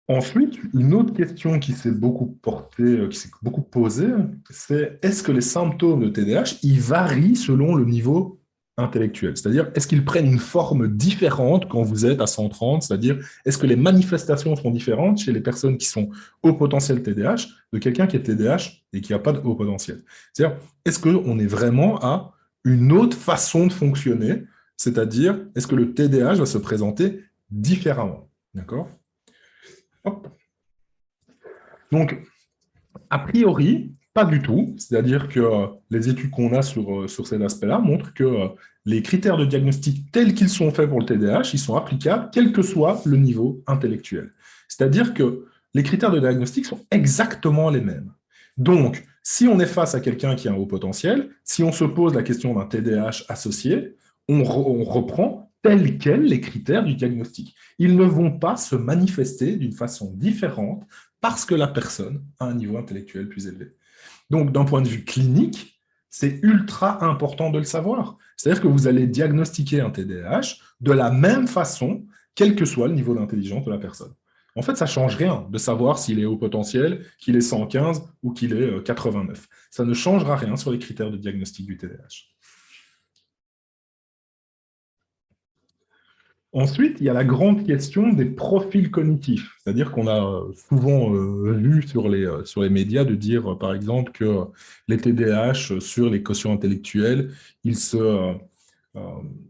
Speaker 2: Ensuite, une autre question qui s'est beaucoup portée, qui s'est beaucoup posée, c'est est-ce que les symptômes de TDAH, ils varient selon le niveau intellectuel? C'est-à-dire, est-ce qu'ils prennent une forme différente quand vous êtes à 130? C'est-à-dire, est-ce que les manifestations sont différentes chez les personnes qui sont au potentiel TDAH de quelqu'un qui est TDAH et qui n'a pas de haut potentiel? C'est-à-dire, est-ce qu'on est vraiment à une autre façon de fonctionner? C'est-à-dire, est-ce que le TDAH va se présenter différemment? D'accord? Hop. Donc, a priori, pas du tout. C'est-à-dire que les études qu'on a sur cet aspect-là montrent que les critères de diagnostic tels qu'ils sont faits pour le TDAH, ils sont applicables quel que soit le niveau intellectuel. C'est-à-dire que les critères de diagnostic sont exactement les mêmes. Donc, si on est face à quelqu'un qui a un haut potentiel, si on se pose la question d'un TDAH associé, on reprend tels quels les critères du diagnostic. Ils ne vont pas se manifester d'une façon différente parce que la personne a un niveau intellectuel plus élevé. Donc, d'un point de vue clinique, c'est ultra important de le savoir. C'est-à-dire que vous allez diagnostiquer un TDAH de la même façon, quel que soit le niveau d'intelligence de la personne. En fait, ça ne change rien de savoir s'il est haut potentiel, qu'il est 115 ou qu'il est 89. Ça ne changera rien sur les critères de diagnostic du TDAH. Ensuite, il y a la grande question des profils cognitifs. C'est-à-dire qu'on a souvent vu sur les médias de dire, par exemple, que les TDAH sur les quotients intellectuels, ils se, euh,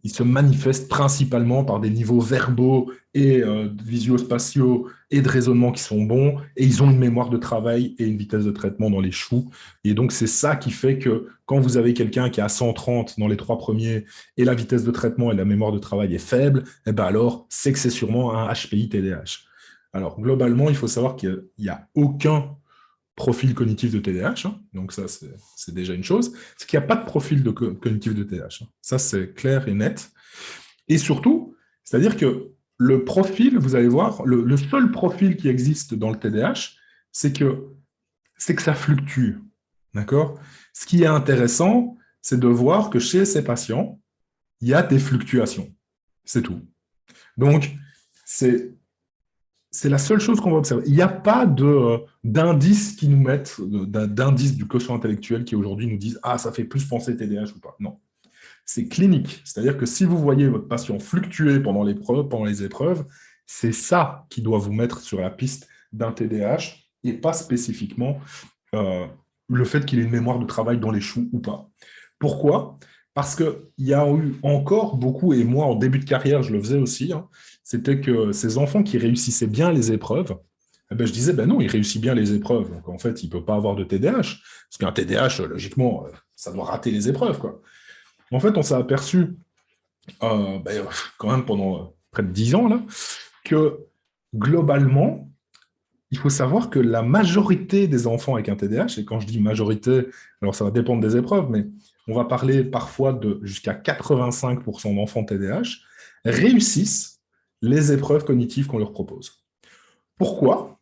Speaker 2: ils se manifestent principalement par des niveaux verbaux et visio-spatiaux et de raisonnement qui sont bons, et ils ont une mémoire de travail et une vitesse de traitement dans les choux. Et donc, c'est ça qui fait que quand vous avez quelqu'un qui est à 130 dans les 3 premiers, et la vitesse de traitement et la mémoire de travail est faible, eh ben alors, c'est que c'est sûrement un HPI TDAH. Alors, globalement, il faut savoir qu'il n'y a aucun profil cognitif de TDAH, hein, donc ça, c'est déjà une chose, c'est qu'il n'y a pas de profil cognitif de TDAH. Hein. Ça, c'est clair et net. Et surtout, c'est-à-dire que le profil, vous allez voir, le seul profil qui existe dans le TDAH, c'est que c'est que ça fluctue. D'accord? Ce qui est intéressant, c'est de voir que chez ces patients, il y a des fluctuations. C'est tout. Donc, c'est la seule chose qu'on va observer. Il n'y a pas d'indices qui nous mettent, d'indices du quotient intellectuel qui aujourd'hui nous disent ah, ça fait plus penser TDAH ou pas. Non. C'est clinique. C'est-à-dire que si vous voyez votre patient fluctuer pendant les épreuves, c'est ça qui doit vous mettre sur la piste d'un TDAH et pas spécifiquement euh, le fait qu'il ait une mémoire de travail dans les choux ou pas. Pourquoi? Parce qu'il y a eu encore beaucoup, et moi en début de carrière je le faisais aussi, hein, c'était que ces enfants qui réussissaient bien les épreuves, eh ben, je disais, ben non, il réussit bien les épreuves, donc en fait il ne peut pas avoir de TDAH, parce qu'un TDAH, logiquement, ça doit rater les épreuves, quoi. En fait, on s'est aperçu, quand même pendant près de 10 ans, là, que globalement, il faut savoir que la majorité des enfants avec un TDAH, et quand je dis majorité, alors ça va dépendre des épreuves, mais on va parler parfois de jusqu'à 85% d'enfants TDAH, réussissent les épreuves cognitives qu'on leur propose. Pourquoi?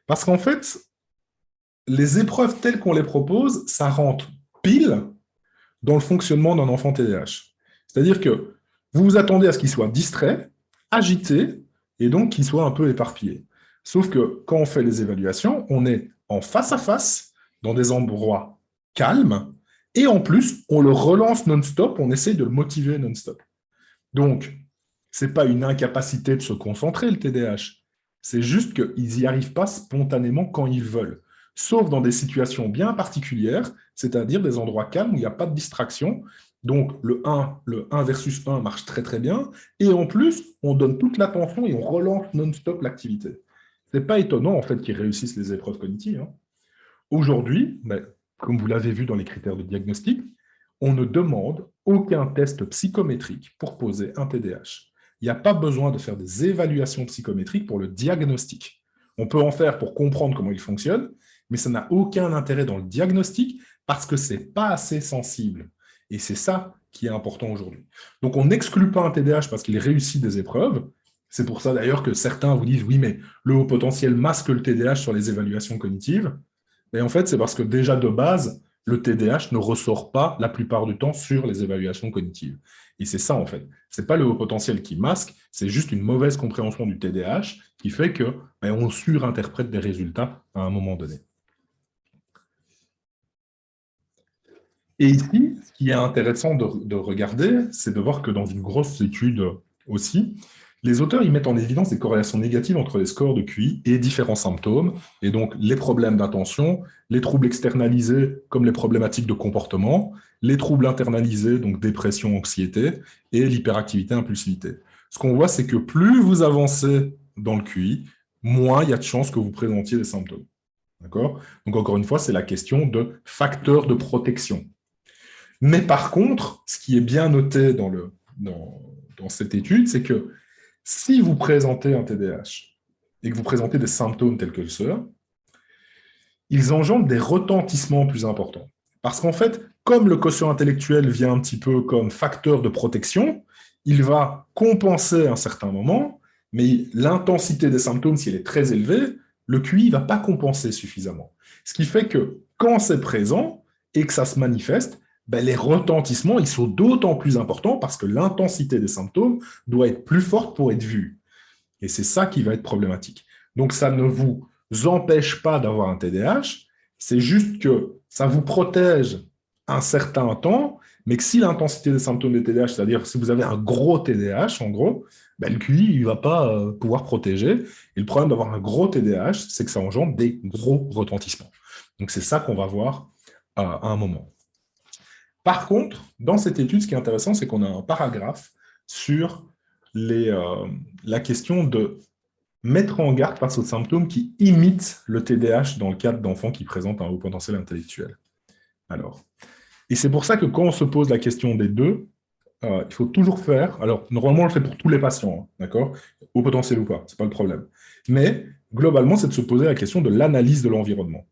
Speaker 2: Parce qu'en fait, les épreuves telles qu'on les propose, ça rentre pile dans le fonctionnement d'un enfant TDAH. C'est-à-dire que vous vous attendez à ce qu'il soit distrait, agité, et donc qu'il soit un peu éparpillé. Sauf que quand on fait les évaluations, on est en face à face, dans des endroits calmes, et en plus, on le relance non-stop, on essaye de le motiver non-stop. Donc, ce n'est pas une incapacité de se concentrer, le TDAH. C'est juste qu'ils n'y arrivent pas spontanément quand ils veulent. Sauf dans des situations bien particulières, c'est-à-dire des endroits calmes où il n'y a pas de distraction. Donc, le 1 versus 1 marche très très bien. Et en plus, on donne toute l'attention et on relance non-stop l'activité. Ce n'est pas étonnant, en fait, qu'ils réussissent les épreuves cognitives, hein. Aujourd'hui, comme vous l'avez vu dans les critères de diagnostic, on ne demande aucun test psychométrique pour poser un TDAH. Il n'y a pas besoin de faire des évaluations psychométriques pour le diagnostic. On peut en faire pour comprendre comment il fonctionne, mais ça n'a aucun intérêt dans le diagnostic parce que ce n'est pas assez sensible. Et c'est ça qui est important aujourd'hui. Donc, on n'exclut pas un TDAH parce qu'il réussit des épreuves. C'est pour ça d'ailleurs que certains vous disent « oui, mais le haut potentiel masque le TDAH sur les évaluations cognitives ». Et en fait, c'est parce que déjà de base, le TDAH ne ressort pas la plupart du temps sur les évaluations cognitives. Et c'est ça, en fait. Ce n'est pas le haut potentiel qui masque, c'est juste une mauvaise compréhension du TDAH qui fait qu'on surinterprète des résultats à un moment donné. Et ici, ce qui est intéressant de regarder, c'est de voir que dans une grosse étude aussi, les auteurs ils mettent en évidence des corrélations négatives entre les scores de QI et différents symptômes, et donc les problèmes d'attention, les troubles externalisés comme les problématiques de comportement, les troubles internalisés, donc dépression, anxiété, et l'hyperactivité, impulsivité. Ce qu'on voit, c'est que plus vous avancez dans le QI, moins il y a de chances que vous présentiez des symptômes. D'accord? Donc encore une fois, c'est la question de facteurs de protection. Mais par contre, ce qui est bien noté dans cette étude, c'est que si vous présentez un TDAH et que vous présentez des symptômes tels que ceux-là, ils engendrent des retentissements plus importants. Parce qu'en fait, comme le quotient intellectuel vient un petit peu comme facteur de protection, il va compenser à un certain moment, mais l'intensité des symptômes, si elle est très élevée, le QI ne va pas compenser suffisamment. Ce qui fait que quand c'est présent et que ça se manifeste, les retentissements ils sont d'autant plus importants parce que l'intensité des symptômes doit être plus forte pour être vue. Et c'est ça qui va être problématique. Donc, ça ne vous empêche pas d'avoir un TDAH, c'est juste que ça vous protège un certain temps, mais que si l'intensité des symptômes de TDAH, c'est-à-dire si vous avez un gros TDAH, en gros, le QI ne va pas pouvoir protéger. Et le problème d'avoir un gros TDAH, c'est que ça engendre des gros retentissements. Donc, c'est ça qu'on va voir à un moment. Par contre, dans cette étude, ce qui est intéressant, c'est qu'on a un paragraphe sur la question de mettre en garde face aux symptômes qui imitent le TDAH dans le cadre d'enfants qui présentent un haut potentiel intellectuel. Alors, et c'est pour ça que quand on se pose la question des deux, il faut toujours faire, alors normalement on le fait pour tous les patients, hein, d'accord, haut potentiel ou pas, c'est pas le problème, mais globalement c'est de se poser la question de l'analyse de l'environnement.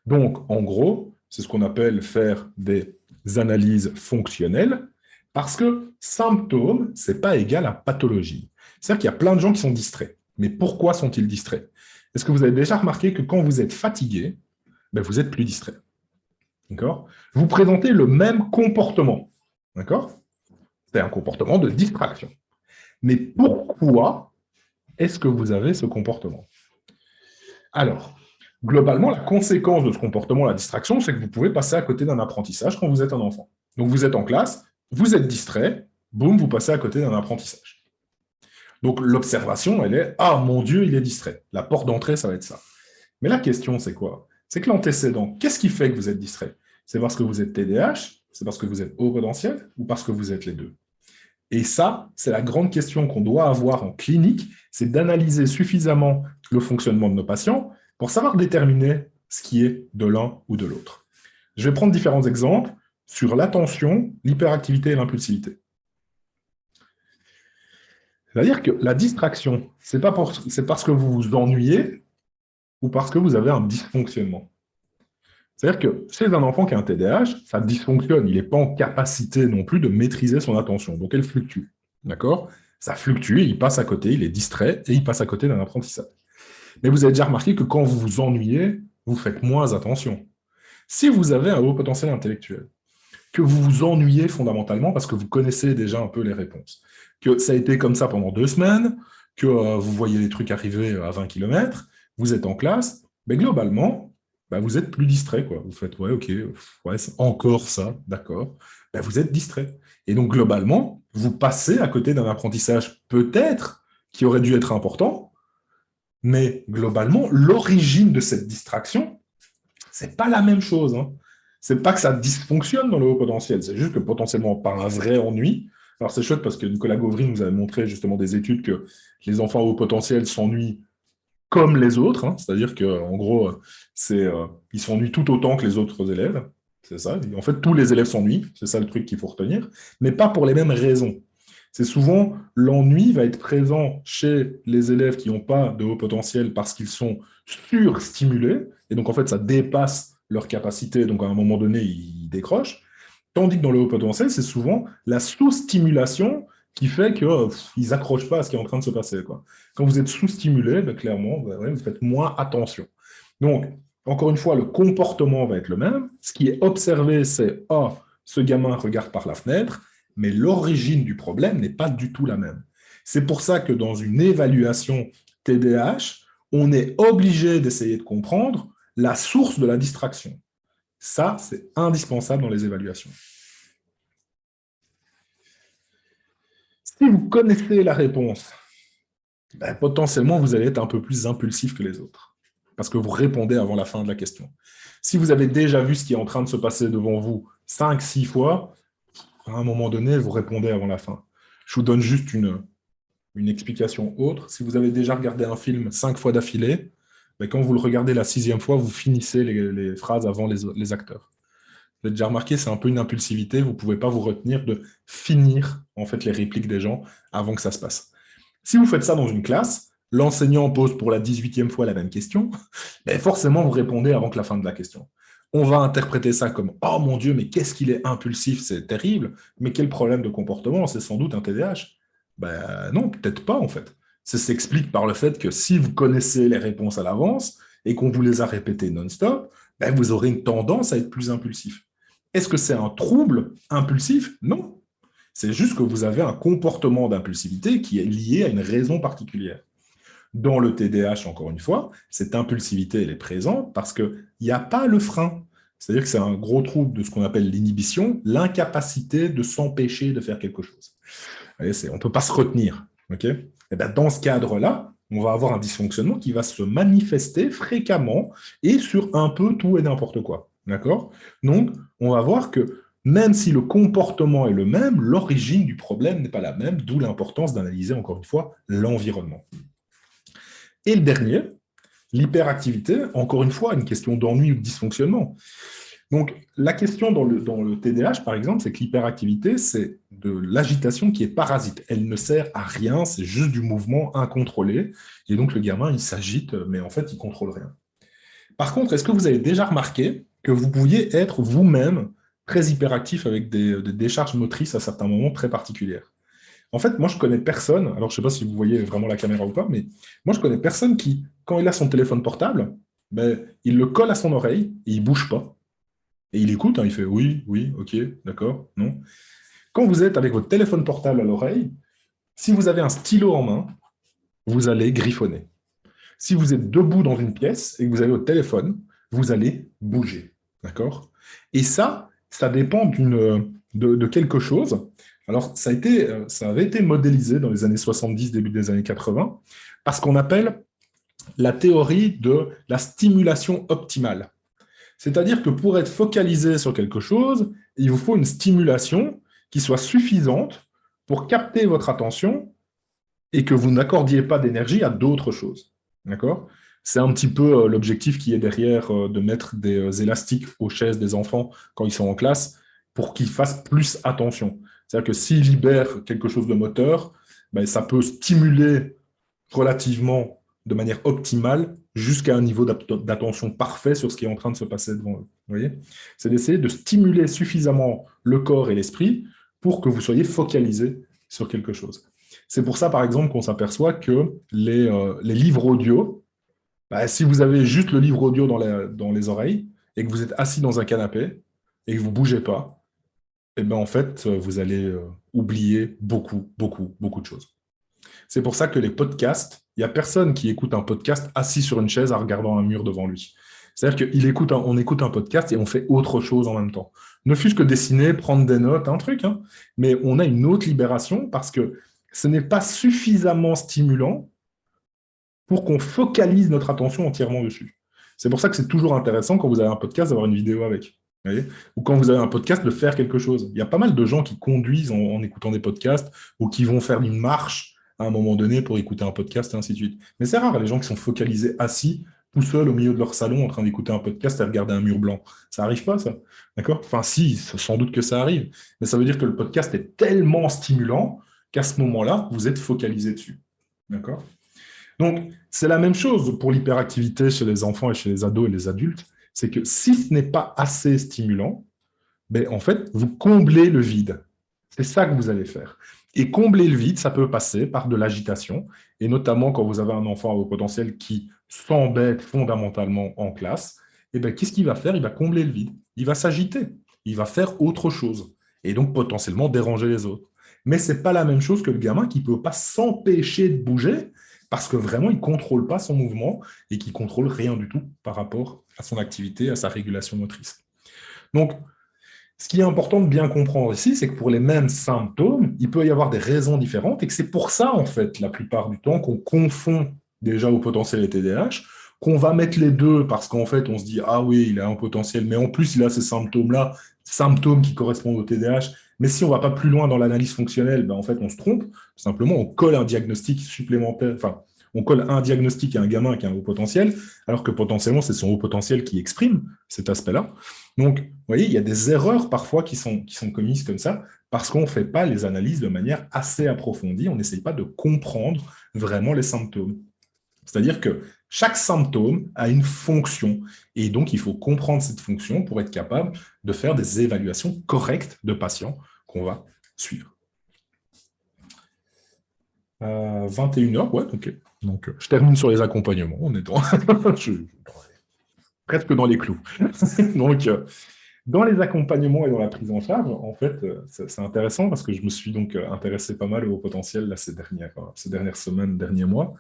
Speaker 2: Donc en gros, c'est ce qu'on appelle faire des analyses fonctionnelles, parce que symptômes, c'est pas égal à pathologie. C'est-à-dire qu'il y a plein de gens qui sont distraits. Mais pourquoi sont-ils distraits? Est-ce que vous avez déjà remarqué que quand vous êtes fatigué, ben, vous êtes plus distrait. D'accord? Vous présentez le même comportement. D'accord? C'est un comportement de distraction. Mais pourquoi est-ce que vous avez ce comportement? Alors, globalement, la conséquence de ce comportement, la distraction, c'est que vous pouvez passer à côté d'un apprentissage quand vous êtes un enfant. Donc, vous êtes en classe, vous êtes distrait, boum, vous passez à côté d'un apprentissage. Donc, l'observation, elle est « Ah, mon Dieu, il est distrait ». La porte d'entrée, ça va être ça. Mais la question, c'est quoi? C'est que l'antécédent, qu'est-ce qui fait que vous êtes distrait? C'est parce que vous êtes TDAH? C'est parce que vous êtes haut potentiel? Ou parce que vous êtes les deux? Et ça, c'est la grande question qu'on doit avoir en clinique, c'est d'analyser suffisamment le fonctionnement de nos patients pour savoir déterminer ce qui est de l'un ou de l'autre. Je vais prendre différents exemples sur l'attention, l'hyperactivité et l'impulsivité. C'est-à-dire que la distraction, c'est parce que vous vous ennuyez ou parce que vous avez un dysfonctionnement. C'est-à-dire que chez un enfant qui a un TDAH, ça dysfonctionne. Il n'est pas en capacité non plus de maîtriser son attention. Donc, elle fluctue. D'accord? Ça fluctue, il passe à côté, il est distrait et il passe à côté d'un apprentissage. Mais vous avez déjà remarqué que quand vous vous ennuyez, vous faites moins attention. Si vous avez un haut potentiel intellectuel, que vous vous ennuyez fondamentalement parce que vous connaissez déjà un peu les réponses, que ça a été comme ça pendant 2 semaines, que vous voyez les trucs arriver à 20 km, vous êtes en classe, mais globalement, bah, vous êtes plus distrait, quoi. Vous faites, ouais, ok, ouais, c'est encore ça, d'accord. Bah, vous êtes distrait. Et donc, globalement, vous passez à côté d'un apprentissage peut-être qui aurait dû être important, mais globalement, l'origine de cette distraction, c'est pas la même chose. Hein. C'est pas que ça dysfonctionne dans le haut potentiel, c'est juste que potentiellement par un vrai ennui. Alors c'est chouette parce que Nicolas Gauvry nous avait montré justement des études que les enfants au haut potentiel s'ennuient comme les autres, hein. C'est-à-dire qu'en gros, ils s'ennuient tout autant que les autres élèves. C'est ça. En fait, tous les élèves s'ennuient, c'est ça le truc qu'il faut retenir, mais pas pour les mêmes raisons. C'est souvent l'ennui va être présent chez les élèves qui n'ont pas de haut potentiel parce qu'ils sont surstimulés, et donc en fait ça dépasse leur capacité, donc à un moment donné ils décrochent, tandis que dans le haut potentiel, c'est souvent la sous-stimulation qui fait qu'ils n'accrochent pas à ce qui est en train de se passer, quoi. Quand vous êtes sous-stimulé, ben, clairement, ben, ouais, vous faites moins attention. Donc, encore une fois, le comportement va être le même. Ce qui est observé, c'est « Ah, ce gamin regarde par la fenêtre », mais l'origine du problème n'est pas du tout la même. C'est pour ça que dans une évaluation TDAH, on est obligé d'essayer de comprendre la source de la distraction. Ça, c'est indispensable dans les évaluations. Si vous connaissez la réponse, ben, potentiellement, vous allez être un peu plus impulsif que les autres, parce que vous répondez avant la fin de la question. Si vous avez déjà vu ce qui est en train de se passer devant vous 5-6 fois, à un moment donné, vous répondez avant la fin. Je vous donne juste une explication autre. Si vous avez déjà regardé un film 5 fois d'affilée, ben, quand vous le regardez la 6e fois, vous finissez les phrases avant les acteurs. Vous avez déjà remarqué, c'est un peu une impulsivité, vous ne pouvez pas vous retenir de finir en fait, les répliques des gens avant que ça se passe. Si vous faites ça dans une classe, l'enseignant pose pour la 18e fois la même question, ben forcément, vous répondez avant que la fin de la question. On va interpréter ça comme « Oh mon Dieu, mais qu'est-ce qu'il est impulsif, c'est terrible, mais quel problème de comportement, c'est sans doute un TDAH ». Ben non, peut-être pas en fait. Ça s'explique par le fait que si vous connaissez les réponses à l'avance et qu'on vous les a répétées non-stop, ben vous aurez une tendance à être plus impulsif. Est-ce que c'est un trouble impulsif? Non. C'est juste que vous avez un comportement d'impulsivité qui est lié à une raison particulière. Dans le TDAH, encore une fois, cette impulsivité, elle est présente parce qu'il n'y a pas le frein. C'est-à-dire que c'est un gros trouble de ce qu'on appelle l'inhibition, l'incapacité de s'empêcher de faire quelque chose. On ne peut pas se retenir. Okay. Et bien, dans ce cadre-là, on va avoir un dysfonctionnement qui va se manifester fréquemment et sur un peu tout et n'importe quoi. D'accord? Donc, on va voir que même si le comportement est le même, l'origine du problème n'est pas la même, d'où l'importance d'analyser, encore une fois, l'environnement. Et le dernier, l'hyperactivité, encore une fois, une question d'ennui ou de dysfonctionnement. Donc, la question dans le TDAH, par exemple, c'est que l'hyperactivité, c'est de l'agitation qui est parasite. Elle ne sert à rien, c'est juste du mouvement incontrôlé. Et donc, le gamin, il s'agite, mais en fait, il ne contrôle rien. Par contre, est-ce que vous avez déjà remarqué que vous pouviez être vous-même très hyperactif avec des décharges motrices à certains moments très particulières? En fait, moi, je connais personne, alors je ne sais pas si vous voyez vraiment la caméra ou pas, mais moi, je connais personne qui, quand il a son téléphone portable, ben, il le colle à son oreille et il ne bouge pas. Et il écoute, hein, il fait oui, oui, ok, d'accord, non. Quand vous êtes avec votre téléphone portable à l'oreille, si vous avez un stylo en main, vous allez griffonner. Si vous êtes debout dans une pièce et que vous avez votre téléphone, vous allez bouger. D'accord? Et ça dépend de quelque chose. Alors, ça avait été modélisé dans les années 70, début des années 80, parce qu'on appelle la théorie de la stimulation optimale. C'est-à-dire que pour être focalisé sur quelque chose, il vous faut une stimulation qui soit suffisante pour capter votre attention et que vous n'accordiez pas d'énergie à d'autres choses. D'accord? C'est un petit peu l'objectif qui est derrière de mettre des élastiques aux chaises des enfants quand ils sont en classe pour qu'ils fassent plus attention. C'est-à-dire que s'ils libèrent quelque chose de moteur, ben, ça peut stimuler relativement de manière optimale jusqu'à un niveau d'attention parfait sur ce qui est en train de se passer devant eux. Vous voyez? C'est d'essayer de stimuler suffisamment le corps et l'esprit pour que vous soyez focalisé sur quelque chose. C'est pour ça, par exemple, qu'on s'aperçoit que les livres audio, bah, si vous avez juste le livre audio dans les oreilles et que vous êtes assis dans un canapé et que vous ne bougez pas, eh ben, en fait, vous allez oublier beaucoup, beaucoup, beaucoup de choses. C'est pour ça que les podcasts, il n'y a personne qui écoute un podcast assis sur une chaise en regardant un mur devant lui. C'est-à-dire qu'on écoute un podcast et on fait autre chose en même temps. Ne fût-ce que dessiner, prendre des notes, un truc, hein, mais on a une autre libération parce que ce n'est pas suffisamment stimulant pour qu'on focalise notre attention entièrement dessus. C'est pour ça que c'est toujours intéressant quand vous avez un podcast d'avoir une vidéo avec. Vous voyez, ou quand vous avez un podcast, de faire quelque chose. Il y a pas mal de gens qui conduisent en écoutant des podcasts ou qui vont faire une marche à un moment donné pour écouter un podcast et ainsi de suite. Mais c'est rare, les gens qui sont focalisés assis, tout seuls au milieu de leur salon en train d'écouter un podcast et regarder un mur blanc. Ça n'arrive pas, ça. D'accord? Enfin, si, sans doute que ça arrive. Mais ça veut dire que le podcast est tellement stimulant qu'à ce moment-là, vous êtes focalisé dessus. D'accord? Donc, c'est la même chose pour l'hyperactivité chez les enfants et chez les ados et les adultes. C'est que si ce n'est pas assez stimulant, ben, en fait, vous comblez le vide. C'est ça que vous allez faire. Et combler le vide, ça peut passer par de l'agitation, et notamment quand vous avez un enfant à haut potentiel qui s'embête fondamentalement en classe, et ben, qu'est-ce qu'il va faire? Il va combler le vide. Il va s'agiter. Il va faire autre chose. Et donc potentiellement déranger les autres. Mais ce n'est pas la même chose que le gamin qui ne peut pas s'empêcher de bouger parce que vraiment, il ne contrôle pas son mouvement et qui ne contrôle rien du tout par rapport à son activité, à sa régulation motrice. Donc, ce qui est important de bien comprendre ici, c'est que pour les mêmes symptômes, il peut y avoir des raisons différentes et que c'est pour ça, en fait, la plupart du temps, qu'on confond déjà au potentiel et TDAH, qu'on va mettre les deux parce qu'en fait, on se dit, ah oui, il a un potentiel, mais en plus, il a ces symptômes-là, symptômes qui correspondent au TDAH. Mais si on ne va pas plus loin dans l'analyse fonctionnelle, ben en fait, on se trompe. Simplement, on colle un diagnostic supplémentaire, enfin, on colle un diagnostic à un gamin qui a un haut potentiel, alors que potentiellement, c'est son haut potentiel qui exprime cet aspect-là. Donc, vous voyez, il y a des erreurs parfois qui sont commises comme ça, parce qu'on ne fait pas les analyses de manière assez approfondie, on n'essaye pas de comprendre vraiment les symptômes. C'est-à-dire que chaque symptôme a une fonction, et donc il faut comprendre cette fonction pour être capable de faire des évaluations correctes de patients qu'on va suivre. 21h, ouais, ok. Donc, je termine sur les accompagnements, on est presque dans les clous. Donc, dans les accompagnements et dans la prise en charge, en fait, c'est intéressant parce que je me suis donc intéressé pas mal au potentiel là, ces dernières semaines, derniers mois,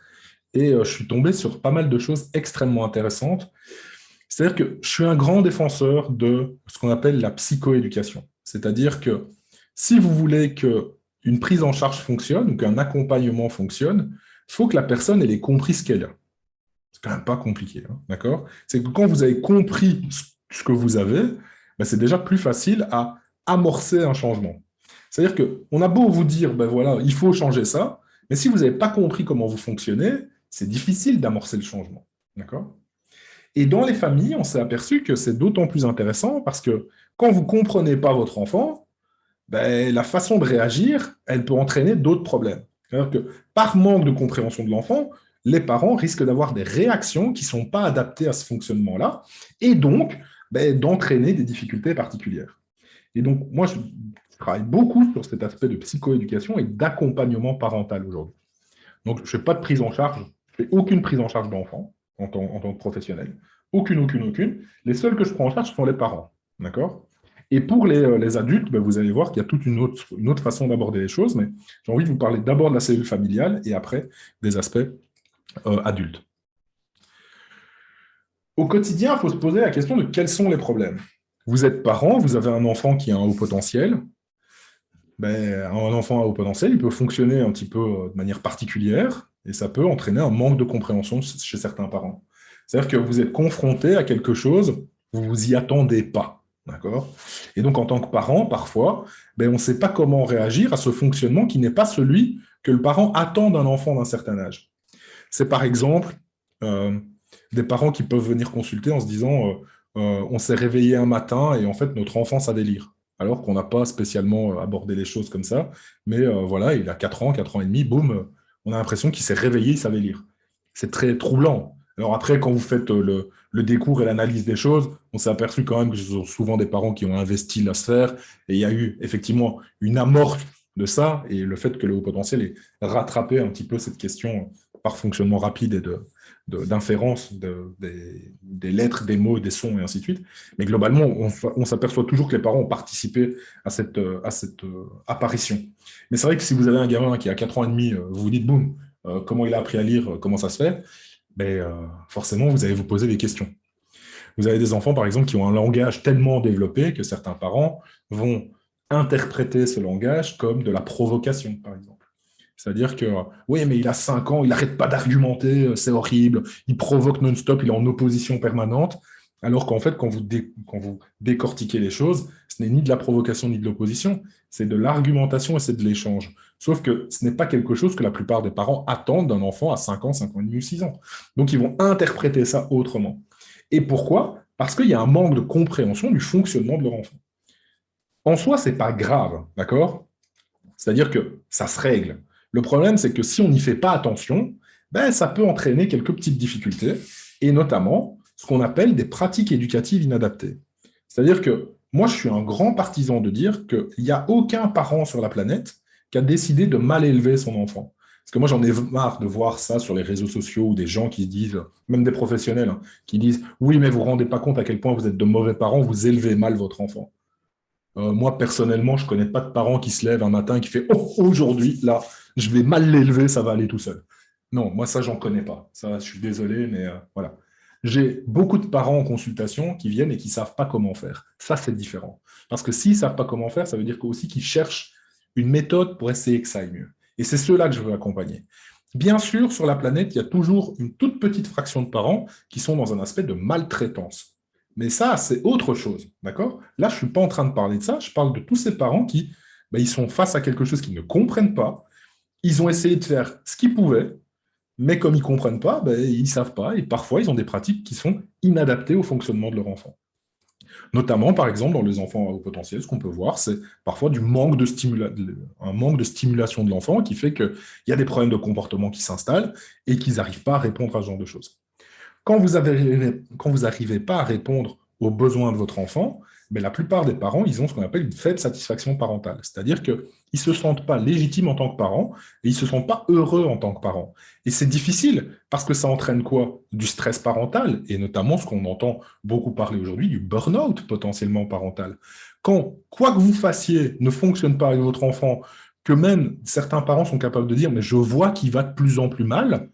Speaker 2: et je suis tombé sur pas mal de choses extrêmement intéressantes. C'est-à-dire que je suis un grand défenseur de ce qu'on appelle la psychoéducation. C'est-à-dire que si vous voulez qu'une prise en charge fonctionne ou qu'un accompagnement fonctionne, il faut que la personne ait compris ce qu'elle a. C'est quand même pas compliqué, hein, d'accord? C'est que quand vous avez compris ce que vous avez, ben c'est déjà plus facile à amorcer un changement. C'est-à-dire qu'on a beau vous dire, ben voilà, il faut changer ça, mais si vous n'avez pas compris comment vous fonctionnez, c'est difficile d'amorcer le changement, d'accord? Et dans les familles, on s'est aperçu que c'est d'autant plus intéressant parce que quand vous ne comprenez pas votre enfant, ben, la façon de réagir, elle peut entraîner d'autres problèmes. C'est-à-dire que par manque de compréhension de l'enfant, les parents risquent d'avoir des réactions qui ne sont pas adaptées à ce fonctionnement-là, et donc ben, d'entraîner des difficultés particulières. Et donc, moi, je travaille beaucoup sur cet aspect de psychoéducation et d'accompagnement parental aujourd'hui. Donc, je ne fais pas de prise en charge, je ne fais aucune prise en charge d'enfant en tant que professionnel. Aucune. Les seuls que je prends en charge sont les parents. D'accord? Et pour les adultes, ben, vous allez voir qu'il y a toute une autre façon d'aborder les choses, mais j'ai envie de vous parler d'abord de la cellule familiale et après des aspects adultes. Au quotidien, il faut se poser la question de quels sont les problèmes. Vous êtes parent, vous avez un enfant qui a un haut potentiel. Ben, un enfant à haut potentiel, il peut fonctionner un petit peu de manière particulière et ça peut entraîner un manque de compréhension chez certains parents. C'est-à-dire que vous êtes confronté à quelque chose, vous vous y attendez pas. D'accord? Et donc, en tant que parent, parfois, ben, on ne sait pas comment réagir à ce fonctionnement qui n'est pas celui que le parent attend d'un enfant d'un certain âge. C'est par exemple euh, des parents qui peuvent venir consulter en se disant on s'est réveillé un matin et en fait notre enfant ça délire. Alors qu'on n'a pas spécialement abordé les choses comme ça, mais voilà, il a 4 ans et demi, boum, on a l'impression qu'il s'est réveillé, il savait lire. C'est très troublant. Alors après, quand vous faites le décours et l'analyse des choses, on s'est aperçu quand même que ce sont souvent des parents qui ont investi la sphère et il y a eu effectivement une amorce de ça et le fait que le haut potentiel ait rattrapé un petit peu cette question par fonctionnement rapide et d'inférence des lettres, des mots, des sons et ainsi de suite. Mais globalement, on s'aperçoit toujours que les parents ont participé à cette apparition. Mais c'est vrai que si vous avez un gamin qui a 4 ans et demi, vous vous dites, boum, comment il a appris à lire, comment ça se fait, ben, forcément, vous allez vous poser des questions. Vous avez des enfants, par exemple, qui ont un langage tellement développé que certains parents vont interpréter ce langage comme de la provocation, par exemple. C'est-à-dire que, oui, mais il a 5 ans, il n'arrête pas d'argumenter, c'est horrible, il provoque non-stop, il est en opposition permanente, alors qu'en fait, quand vous décortiquez les choses, ce n'est ni de la provocation ni de l'opposition, c'est de l'argumentation et c'est de l'échange. Sauf que ce n'est pas quelque chose que la plupart des parents attendent d'un enfant à 5 ans et demi ou 6 ans. Donc, ils vont interpréter ça autrement. Et pourquoi? Parce qu'il y a un manque de compréhension du fonctionnement de leur enfant. En soi, ce n'est pas grave, d'accord? C'est-à-dire que ça se règle. Le problème, c'est que si on n'y fait pas attention, ben, ça peut entraîner quelques petites difficultés, et notamment ce qu'on appelle des pratiques éducatives inadaptées. C'est-à-dire que moi, je suis un grand partisan de dire qu'il n'y a aucun parent sur la planète qui a décidé de mal élever son enfant. Parce que moi, j'en ai marre de voir ça sur les réseaux sociaux ou des gens qui disent, même des professionnels, hein, qui disent oui, mais vous ne vous rendez pas compte à quel point vous êtes de mauvais parents, vous élevez mal votre enfant. Moi, personnellement, je ne connais pas de parents qui se lèvent un matin et qui fait oh, aujourd'hui, là, je vais mal l'élever, ça va aller tout seul. Non, moi, ça, j'en connais pas. Ça, je suis désolé, mais voilà. J'ai beaucoup de parents en consultation qui viennent et qui ne savent pas comment faire. Ça, c'est différent. Parce que s'ils ne savent pas comment faire, ça veut dire aussi qu'ils cherchent une méthode pour essayer que ça aille mieux. Et c'est ceux-là que je veux accompagner. Bien sûr, sur la planète, il y a toujours une toute petite fraction de parents qui sont dans un aspect de maltraitance. Mais ça, c'est autre chose, d'accord? Là, je ne suis pas en train de parler de ça, je parle de tous ces parents qui, ben, ils sont face à quelque chose qu'ils ne comprennent pas, ils ont essayé de faire ce qu'ils pouvaient, mais comme ils ne comprennent pas, ben, ils ne savent pas, et parfois, ils ont des pratiques qui sont inadaptées au fonctionnement de leur enfant. Notamment, par exemple, dans les enfants à haut potentiel, ce qu'on peut voir, c'est parfois un manque de stimulation de l'enfant qui fait qu'il y a des problèmes de comportement qui s'installent et qu'ils n'arrivent pas à répondre à ce genre de choses. Quand vous n'arrivez pas à répondre aux besoins de votre enfant, mais la plupart des parents, ils ont ce qu'on appelle une faible satisfaction parentale. C'est-à-dire qu'ils ne se sentent pas légitimes en tant que parents et ils ne se sentent pas heureux en tant que parents. Et c'est difficile parce que ça entraîne quoi? Du stress parental et notamment ce qu'on entend beaucoup parler aujourd'hui, du burn-out potentiellement parental. Quand quoi que vous fassiez ne fonctionne pas avec votre enfant, que même certains parents sont capables de dire mais je vois qu'il va de plus en plus mal,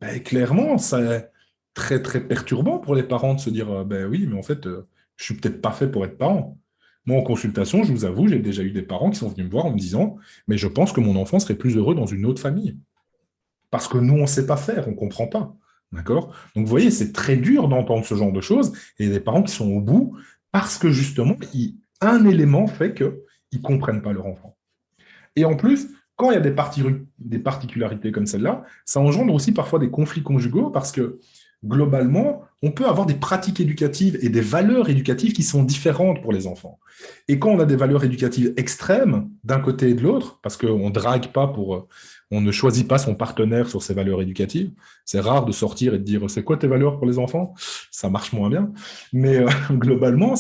Speaker 2: ben, clairement, c'est très, très perturbant pour les parents de se dire ben oui, mais en fait, je suis peut-être pas fait pour être parent. Moi, en consultation, je vous avoue, j'ai déjà eu des parents qui sont venus me voir en me disant mais je pense que mon enfant serait plus heureux dans une autre famille. Parce que nous, on ne sait pas faire, on ne comprend pas. D'accord? Donc, vous voyez, c'est très dur d'entendre ce genre de choses et il y a des parents qui sont au bout parce que justement, un élément fait qu'ils ne comprennent pas leur enfant. Et en plus, quand il y a des particularités comme celle-là, ça engendre aussi parfois des conflits conjugaux parce que globalement, on peut avoir des pratiques éducatives et des valeurs éducatives qui sont différentes pour les enfants. Et quand on a des valeurs éducatives extrêmes d'un côté et de l'autre, parce qu'on drague pas on ne choisit pas son partenaire sur ses valeurs éducatives. C'est rare de sortir et de dire c'est quoi tes valeurs pour les enfants? Ça marche moins bien. Mais globalement,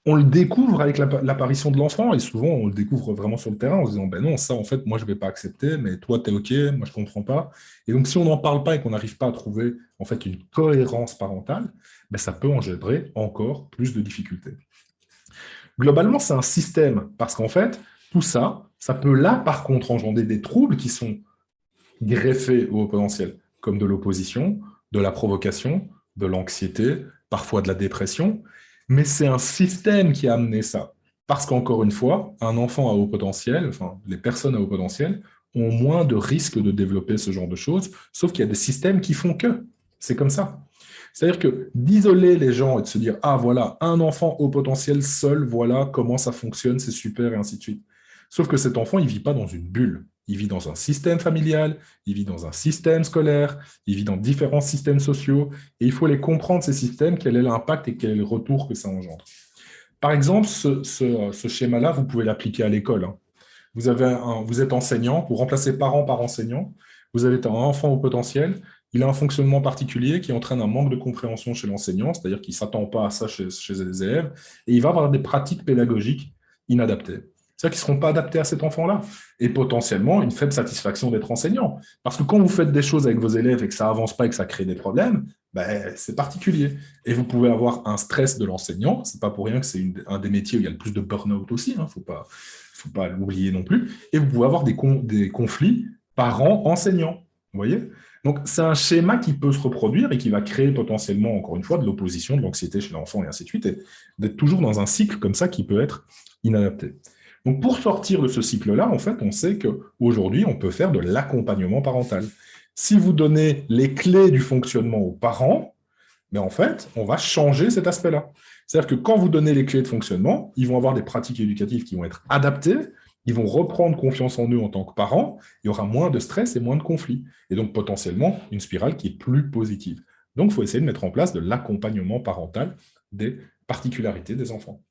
Speaker 2: on le découvre avec l'apparition de l'enfant, et souvent on le découvre vraiment sur le terrain en se disant, ben non, ça en fait, moi je ne vais pas accepter, mais toi tu es OK, moi je ne comprends pas. Et donc si on n'en parle pas et qu'on n'arrive pas à trouver en fait une cohérence parentale, ben, ça peut engendrer encore plus de difficultés. Globalement, c'est un système, parce qu'en fait, tout ça, ça peut là par contre engendrer des troubles qui sont greffés au haut potentiel, comme de l'opposition, de la provocation, de l'anxiété, parfois de la dépression, mais c'est un système qui a amené ça. Parce qu'encore une fois, un enfant à haut potentiel, enfin, les personnes à haut potentiel, ont moins de risques de développer ce genre de choses, sauf qu'il y a des systèmes qui font que. C'est comme ça. C'est-à-dire que d'isoler les gens et de se dire, ah voilà, un enfant haut potentiel seul, voilà comment ça fonctionne, c'est super, et ainsi de suite. Sauf que cet enfant, il ne vit pas dans une bulle. Il vit dans un système familial, il vit dans un système scolaire, il vit dans différents systèmes sociaux, et il faut les comprendre, ces systèmes, quel est l'impact et quel est le retour que ça engendre. Par exemple, ce schéma-là, vous pouvez l'appliquer à l'école. Hein. Vous êtes enseignant, vous remplacez parent par enseignant, vous avez un enfant au potentiel, il a un fonctionnement particulier qui entraîne un manque de compréhension chez l'enseignant, c'est-à-dire qu'il ne s'attend pas à ça chez les élèves, et il va avoir des pratiques pédagogiques inadaptées. C'est-à-dire qu'ils ne seront pas adaptés à cet enfant-là, et potentiellement une faible satisfaction d'être enseignant. Parce que quand vous faites des choses avec vos élèves et que ça avance pas et que ça crée des problèmes, ben, c'est particulier. Et vous pouvez avoir un stress de l'enseignant, c'est pas pour rien que c'est un des métiers où il y a le plus de burn-out aussi, hein, faut pas l'oublier non plus, et vous pouvez avoir des conflits parents-enseignants, vous voyez. Donc, c'est un schéma qui peut se reproduire et qui va créer potentiellement, encore une fois, de l'opposition, de l'anxiété chez l'enfant et ainsi de suite, et d'être toujours dans un cycle comme ça qui peut être inadapté. Donc, pour sortir de ce cycle-là, en fait, on sait qu'aujourd'hui, on peut faire de l'accompagnement parental. Si vous donnez les clés du fonctionnement aux parents, mais en fait, on va changer cet aspect-là. C'est-à-dire que quand vous donnez les clés de fonctionnement, ils vont avoir des pratiques éducatives qui vont être adaptées, ils vont reprendre confiance en eux en tant que parents, il y aura moins de stress et moins de conflits. Et donc potentiellement une spirale qui est plus positive. Donc il faut essayer de mettre en place de l'accompagnement parental des particularités des enfants.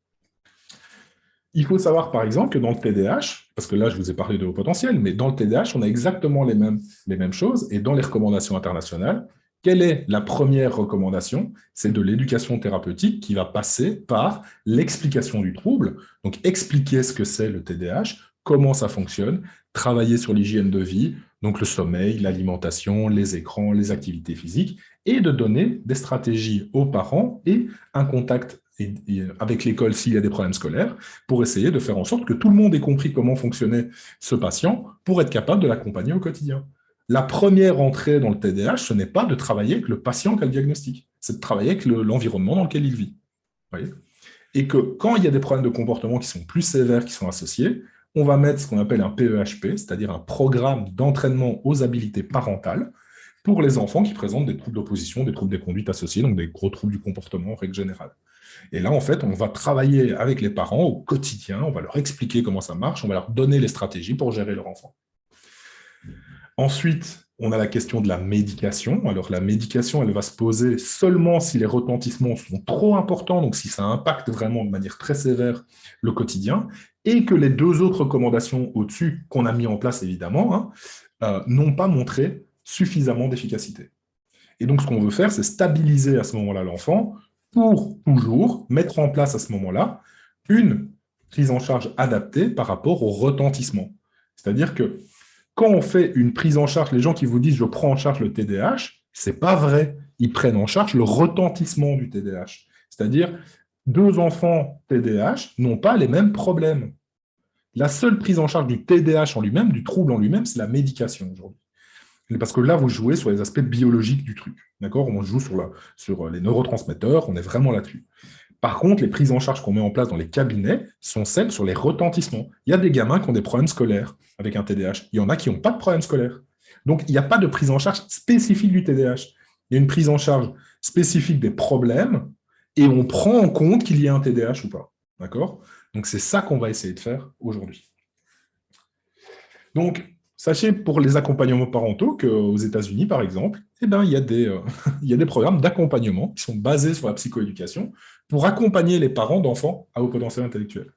Speaker 2: Il faut savoir, par exemple, que dans le TDAH, parce que là, je vous ai parlé de haut potentiel, mais dans le TDAH, on a exactement les mêmes choses. Et dans les recommandations internationales, quelle est la première recommandation? C'est de l'éducation thérapeutique qui va passer par l'explication du trouble. Donc, expliquer ce que c'est le TDAH, comment ça fonctionne, travailler sur l'hygiène de vie, donc le sommeil, l'alimentation, les écrans, les activités physiques, et de donner des stratégies aux parents et un contact avec l'école s'il y a des problèmes scolaires, pour essayer de faire en sorte que tout le monde ait compris comment fonctionnait ce patient pour être capable de l'accompagner au quotidien. La première entrée dans le TDAH, ce n'est pas de travailler avec le patient qui a le diagnostic, c'est de travailler avec l'environnement dans lequel il vit. Vous voyez. Et que quand il y a des problèmes de comportement qui sont plus sévères, qui sont associés, on va mettre ce qu'on appelle un PEHP, c'est-à-dire un programme d'entraînement aux habilités parentales pour les enfants qui présentent des troubles d'opposition, des troubles des conduites associées, donc des gros troubles du comportement en règle générale. Et là, en fait, on va travailler avec les parents au quotidien, on va leur expliquer comment ça marche, on va leur donner les stratégies pour gérer leur enfant. Ensuite, on a la question de la médication. Alors, la médication, elle va se poser seulement si les retentissements sont trop importants, donc si ça impacte vraiment de manière très sévère le quotidien, et que les deux autres recommandations au-dessus, qu'on a mis en place évidemment, n'ont pas montré suffisamment d'efficacité. Et donc, ce qu'on veut faire, c'est stabiliser à ce moment-là l'enfant pour toujours mettre en place à ce moment-là une prise en charge adaptée par rapport au retentissement. C'est-à-dire que quand on fait une prise en charge, les gens qui vous disent je prends en charge le TDAH, c'est pas vrai. Ils prennent en charge le retentissement du TDAH. C'est-à-dire, deux enfants TDAH n'ont pas les mêmes problèmes. La seule prise en charge du TDAH en lui-même, du trouble en lui-même, c'est la médication aujourd'hui. Parce que là, vous jouez sur les aspects biologiques du truc. D'accord? On joue sur les neurotransmetteurs, on est vraiment là-dessus. Par contre, les prises en charge qu'on met en place dans les cabinets sont celles sur les retentissements. Il y a des gamins qui ont des problèmes scolaires avec un TDAH. Il y en a qui n'ont pas de problème scolaire. Donc, il n'y a pas de prise en charge spécifique du TDAH. Il y a une prise en charge spécifique des problèmes et on prend en compte qu'il y a un TDAH ou pas. D'accord? Donc, c'est ça qu'on va essayer de faire aujourd'hui. Donc, sachez pour les accompagnements parentaux qu'aux États-Unis, par exemple, il y a des programmes d'accompagnement qui sont basés sur la psychoéducation pour accompagner les parents d'enfants à haut potentiel intellectuel.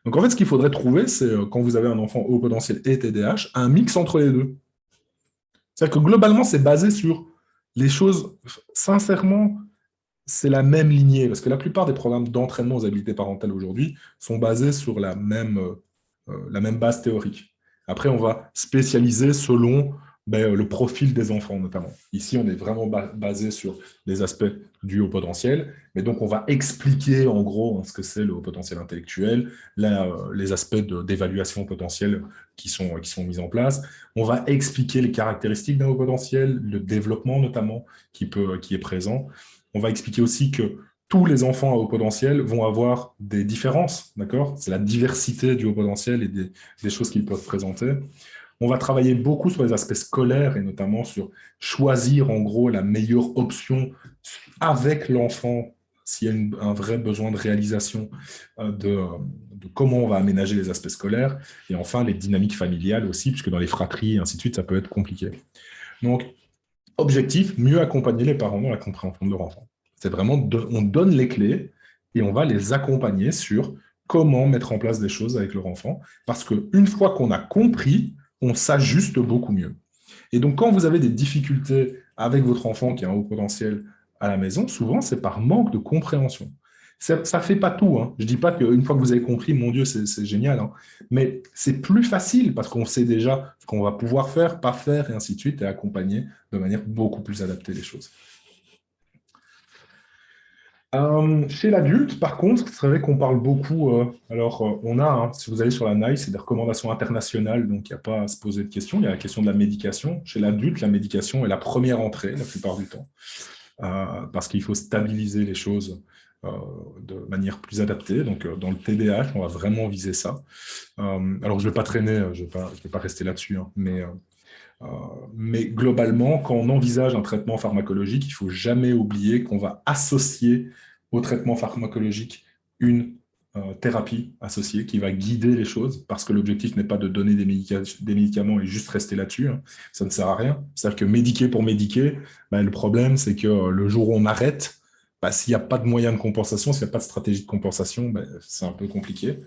Speaker 2: Donc, en fait, ce qu'il faudrait trouver, c'est quand vous avez un enfant haut potentiel et TDAH, un mix entre les deux. C'est-à-dire que globalement, c'est basé sur les choses, sincèrement, c'est la même lignée, parce que la plupart des programmes d'entraînement aux habiletés parentales aujourd'hui sont basés sur la même base théorique. Après, on va spécialiser selon le profil des enfants, notamment. Ici, on est vraiment basé sur les aspects du haut potentiel, mais donc on va expliquer en gros ce que c'est le haut potentiel intellectuel, les aspects d'évaluation potentielle qui sont mis en place. On va expliquer les caractéristiques d'un haut potentiel, le développement notamment qui est présent. On va expliquer aussi que tous les enfants à haut potentiel vont avoir des différences, d'accord? C'est la diversité du haut potentiel et des choses qu'ils peuvent présenter. On va travailler beaucoup sur les aspects scolaires et notamment sur choisir en gros la meilleure option avec l'enfant s'il y a un vrai besoin de réalisation de comment on va aménager les aspects scolaires. Et enfin, les dynamiques familiales aussi, puisque dans les fratries et ainsi de suite, ça peut être compliqué. Donc, objectif, mieux accompagner les parents dans la compréhension de leur enfant. C'est vraiment, on donne les clés et on va les accompagner sur comment mettre en place des choses avec leur enfant, parce qu'une fois qu'on a compris, on s'ajuste beaucoup mieux. Et donc, quand vous avez des difficultés avec votre enfant qui a un haut potentiel à la maison, souvent, c'est par manque de compréhension. Ça ne fait pas tout. Hein. Je ne dis pas qu'une fois que vous avez compris, mon Dieu, c'est génial. Hein. Mais c'est plus facile parce qu'on sait déjà ce qu'on va pouvoir faire, pas faire, et ainsi de suite, et accompagner de manière beaucoup plus adaptée les choses. Chez l'adulte, par contre, c'est vrai qu'on parle beaucoup. On a, hein, si vous allez sur la NICE, c'est des recommandations internationales, donc il n'y a pas à se poser de questions. Il y a la question de la médication. Chez l'adulte, la médication est la première entrée, la plupart du temps, parce qu'il faut stabiliser les choses de manière plus adaptée. Donc, dans le TDAH, on va vraiment viser ça. Alors, je ne vais pas traîner, je ne vais pas rester là-dessus, hein, mais globalement, quand on envisage un traitement pharmacologique, il ne faut jamais oublier qu'on va associer au traitement pharmacologique une thérapie associée qui va guider les choses, parce que l'objectif n'est pas de donner des médicaments et juste rester là-dessus. Hein. Ça ne sert à rien. C'est-à-dire que médiquer pour médiquer, le problème, c'est que le jour où on arrête, s'il n'y a pas de moyen de compensation, s'il n'y a pas de stratégie de compensation, c'est un peu compliqué.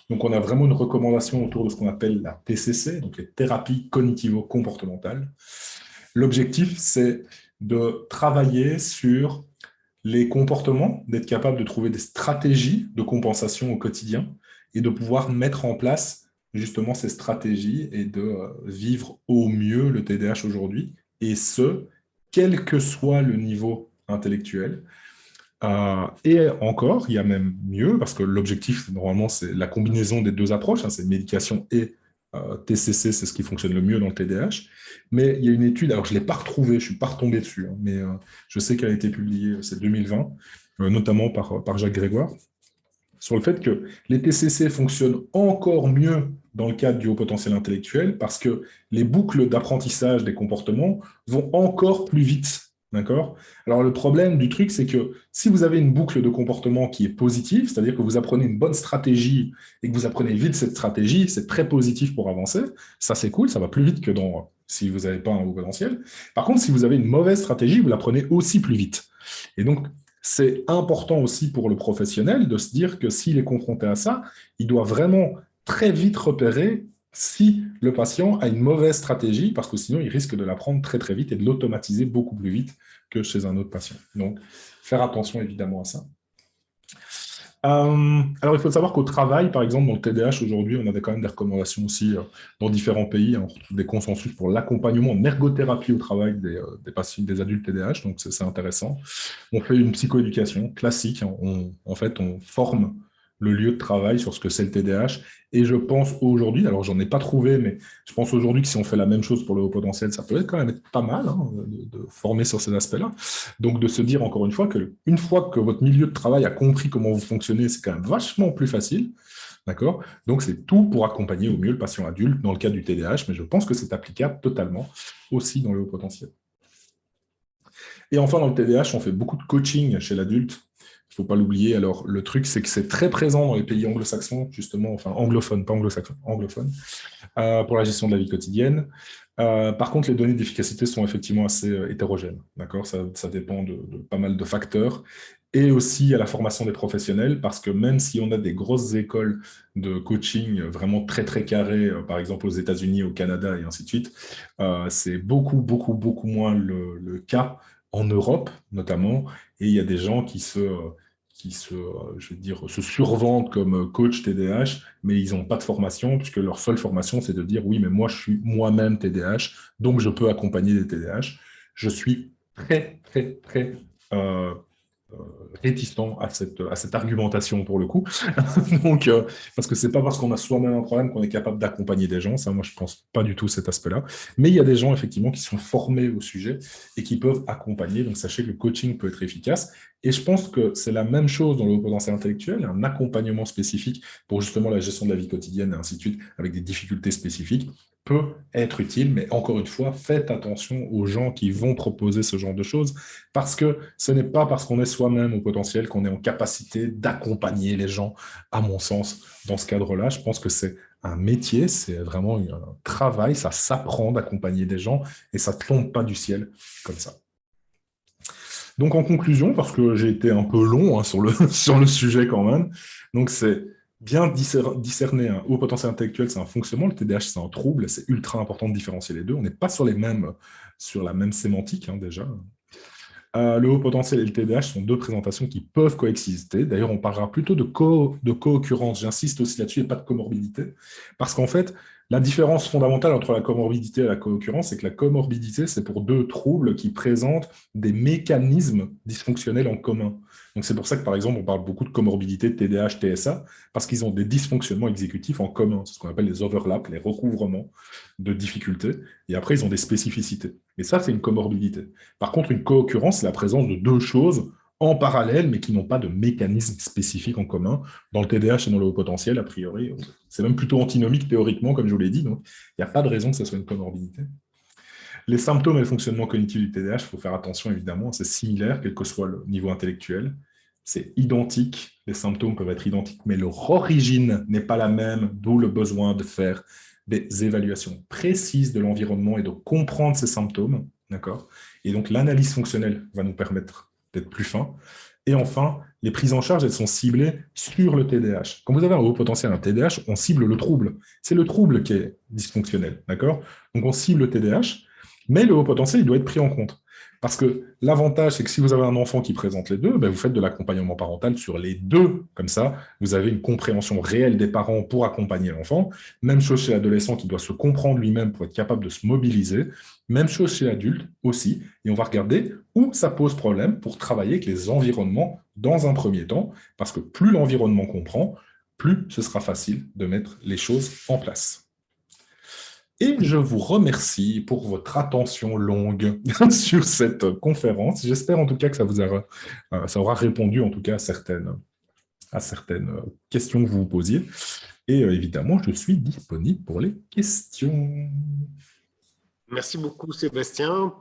Speaker 2: Donc, on a vraiment une recommandation autour de ce qu'on appelle la TCC, donc les thérapies cognitivo-comportementales. L'objectif, c'est de travailler sur les comportements, d'être capable de trouver des stratégies de compensation au quotidien et de pouvoir mettre en place justement ces stratégies et de vivre au mieux le TDAH aujourd'hui, et ce, quel que soit le niveau intellectuel. Et encore, il y a même mieux, parce que l'objectif, normalement, c'est la combinaison des deux approches, hein, c'est médication et TCC, c'est ce qui fonctionne le mieux dans le TDAH. Mais il y a une étude, alors je ne l'ai pas retrouvée, je ne suis pas retombé dessus, hein, mais je sais qu'elle a été publiée, c'est 2020, notamment par Jacques Grégoire, sur le fait que les TCC fonctionnent encore mieux dans le cadre du haut potentiel intellectuel parce que les boucles d'apprentissage des comportements vont encore plus vite. D'accord? Alors, le problème du truc, c'est que si vous avez une boucle de comportement qui est positive, c'est-à-dire que vous apprenez une bonne stratégie et que vous apprenez vite cette stratégie, c'est très positif pour avancer. Ça, c'est cool, ça va plus vite que si vous n'avez pas un haut potentiel. Par contre, si vous avez une mauvaise stratégie, vous l'apprenez aussi plus vite. Et donc, c'est important aussi pour le professionnel de se dire que s'il est confronté à ça, il doit vraiment très vite repérer si le patient a une mauvaise stratégie, parce que sinon, il risque de l'apprendre très très vite et de l'automatiser beaucoup plus vite que chez un autre patient. Donc, faire attention évidemment à ça. Alors, il faut savoir qu'au travail, par exemple, dans le TDAH, aujourd'hui, on a quand même des recommandations aussi dans différents pays. Hein, on retrouve des consensus pour l'accompagnement en ergothérapie au travail des patients, des adultes TDAH, donc c'est intéressant. On fait une psychoéducation classique. Hein, en fait, on forme le lieu de travail sur ce que c'est le TDAH. Et je pense aujourd'hui, alors j'en ai pas trouvé, mais je pense aujourd'hui que si on fait la même chose pour le haut potentiel, ça peut quand même être pas mal hein, de former sur ces aspects-là. Donc de se dire encore une fois qu'une fois que votre milieu de travail a compris comment vous fonctionnez, c'est quand même vachement plus facile. D'accord? Donc c'est tout pour accompagner au mieux le patient adulte dans le cas du TDAH, mais je pense que c'est applicable totalement aussi dans le haut potentiel. Et enfin, dans le TDAH, on fait beaucoup de coaching chez l'adulte. Il ne faut pas l'oublier. Alors, le truc, c'est que c'est très présent dans les pays anglo-saxons, justement, enfin anglophones, pas anglo-saxons, anglophones, pour la gestion de la vie quotidienne. Par contre, les données d'efficacité sont effectivement assez hétérogènes. D'accord? Ça dépend de pas mal de facteurs. Et aussi à la formation des professionnels, parce que même si on a des grosses écoles de coaching vraiment très, très carrées, par exemple aux États-Unis, au Canada et ainsi de suite, c'est beaucoup, beaucoup, beaucoup moins le cas en Europe notamment, et il y a des gens je veux dire, se survendent comme coach TDAH, mais ils n'ont pas de formation, puisque leur seule formation, c'est de dire, oui, mais moi, je suis moi-même TDAH, donc je peux accompagner des TDAH. Je suis très, très, très euh, euh, réticent à cette argumentation pour le coup. Donc, parce que c'est pas parce qu'on a soi-même un problème qu'on est capable d'accompagner des gens. Ça, moi, je pense pas du tout cet aspect-là. Mais il y a des gens, effectivement, qui sont formés au sujet et qui peuvent accompagner. Donc, sachez que le coaching peut être efficace. Et je pense que c'est la même chose dans le haut potentiel intellectuel, un accompagnement spécifique pour justement la gestion de la vie quotidienne et ainsi de suite, avec des difficultés spécifiques peut être utile, mais encore une fois, faites attention aux gens qui vont proposer ce genre de choses, parce que ce n'est pas parce qu'on est soi-même au potentiel qu'on est en capacité d'accompagner les gens, à mon sens, dans ce cadre-là. Je pense que c'est un métier, c'est vraiment un travail, ça s'apprend d'accompagner des gens et ça ne tombe pas du ciel comme ça. Donc en conclusion, parce que j'ai été un peu long sur sur le sujet quand même, donc c'est bien discerner un haut potentiel intellectuel, c'est un fonctionnement, le TDAH c'est un trouble, c'est ultra important de différencier les deux. On n'est pas sur la même sémantique déjà. Le haut potentiel et le TDAH sont deux présentations qui peuvent coexister. D'ailleurs, on parlera plutôt de co-occurrence. J'insiste aussi là-dessus, et pas de comorbidité. Parce qu'en fait, la différence fondamentale entre la comorbidité et la co-occurrence, c'est que la comorbidité, c'est pour deux troubles qui présentent des mécanismes dysfonctionnels en commun. Donc, c'est pour ça que, par exemple, on parle beaucoup de comorbidité de TDAH, TSA, parce qu'ils ont des dysfonctionnements exécutifs en commun. C'est ce qu'on appelle les overlaps, les recouvrements de difficultés. Et après, ils ont des spécificités. Et ça, c'est une comorbidité. Par contre, une co-occurrence, c'est la présence de deux choses en parallèle, mais qui n'ont pas de mécanisme spécifique en commun. Dans le TDAH et dans le haut potentiel, a priori, c'est même plutôt antinomique théoriquement, comme je vous l'ai dit, donc il n'y a pas de raison que ce soit une comorbidité. Les symptômes et le fonctionnement cognitif du TDAH, il faut faire attention évidemment, c'est similaire, quel que soit le niveau intellectuel. C'est identique, les symptômes peuvent être identiques, mais leur origine n'est pas la même, d'où le besoin de faire des évaluations précises de l'environnement et de comprendre ces symptômes. D'accord. Et donc, l'analyse fonctionnelle va nous permettre d'être plus fin. Et enfin, les prises en charge, elles sont ciblées sur le TDAH. Quand vous avez un haut potentiel, un TDAH, on cible le trouble. C'est le trouble qui est dysfonctionnel. D'accord. Donc, on cible le TDAH, mais le haut potentiel, il doit être pris en compte. Parce que l'avantage, c'est que si vous avez un enfant qui présente les deux, ben vous faites de l'accompagnement parental sur les deux. Comme ça, vous avez une compréhension réelle des parents pour accompagner l'enfant. Même chose chez l'adolescent qui doit se comprendre lui-même pour être capable de se mobiliser. Même chose chez l'adulte aussi. Et on va regarder où ça pose problème pour travailler avec les environnements dans un premier temps. Parce que plus l'environnement comprend, plus ce sera facile de mettre les choses en place. Et je vous remercie pour votre attention longue sur cette conférence. J'espère en tout cas que ça aura répondu en tout cas à certaines questions que vous vous posiez. Et évidemment, je suis disponible pour les questions.
Speaker 1: Merci beaucoup, Sébastien.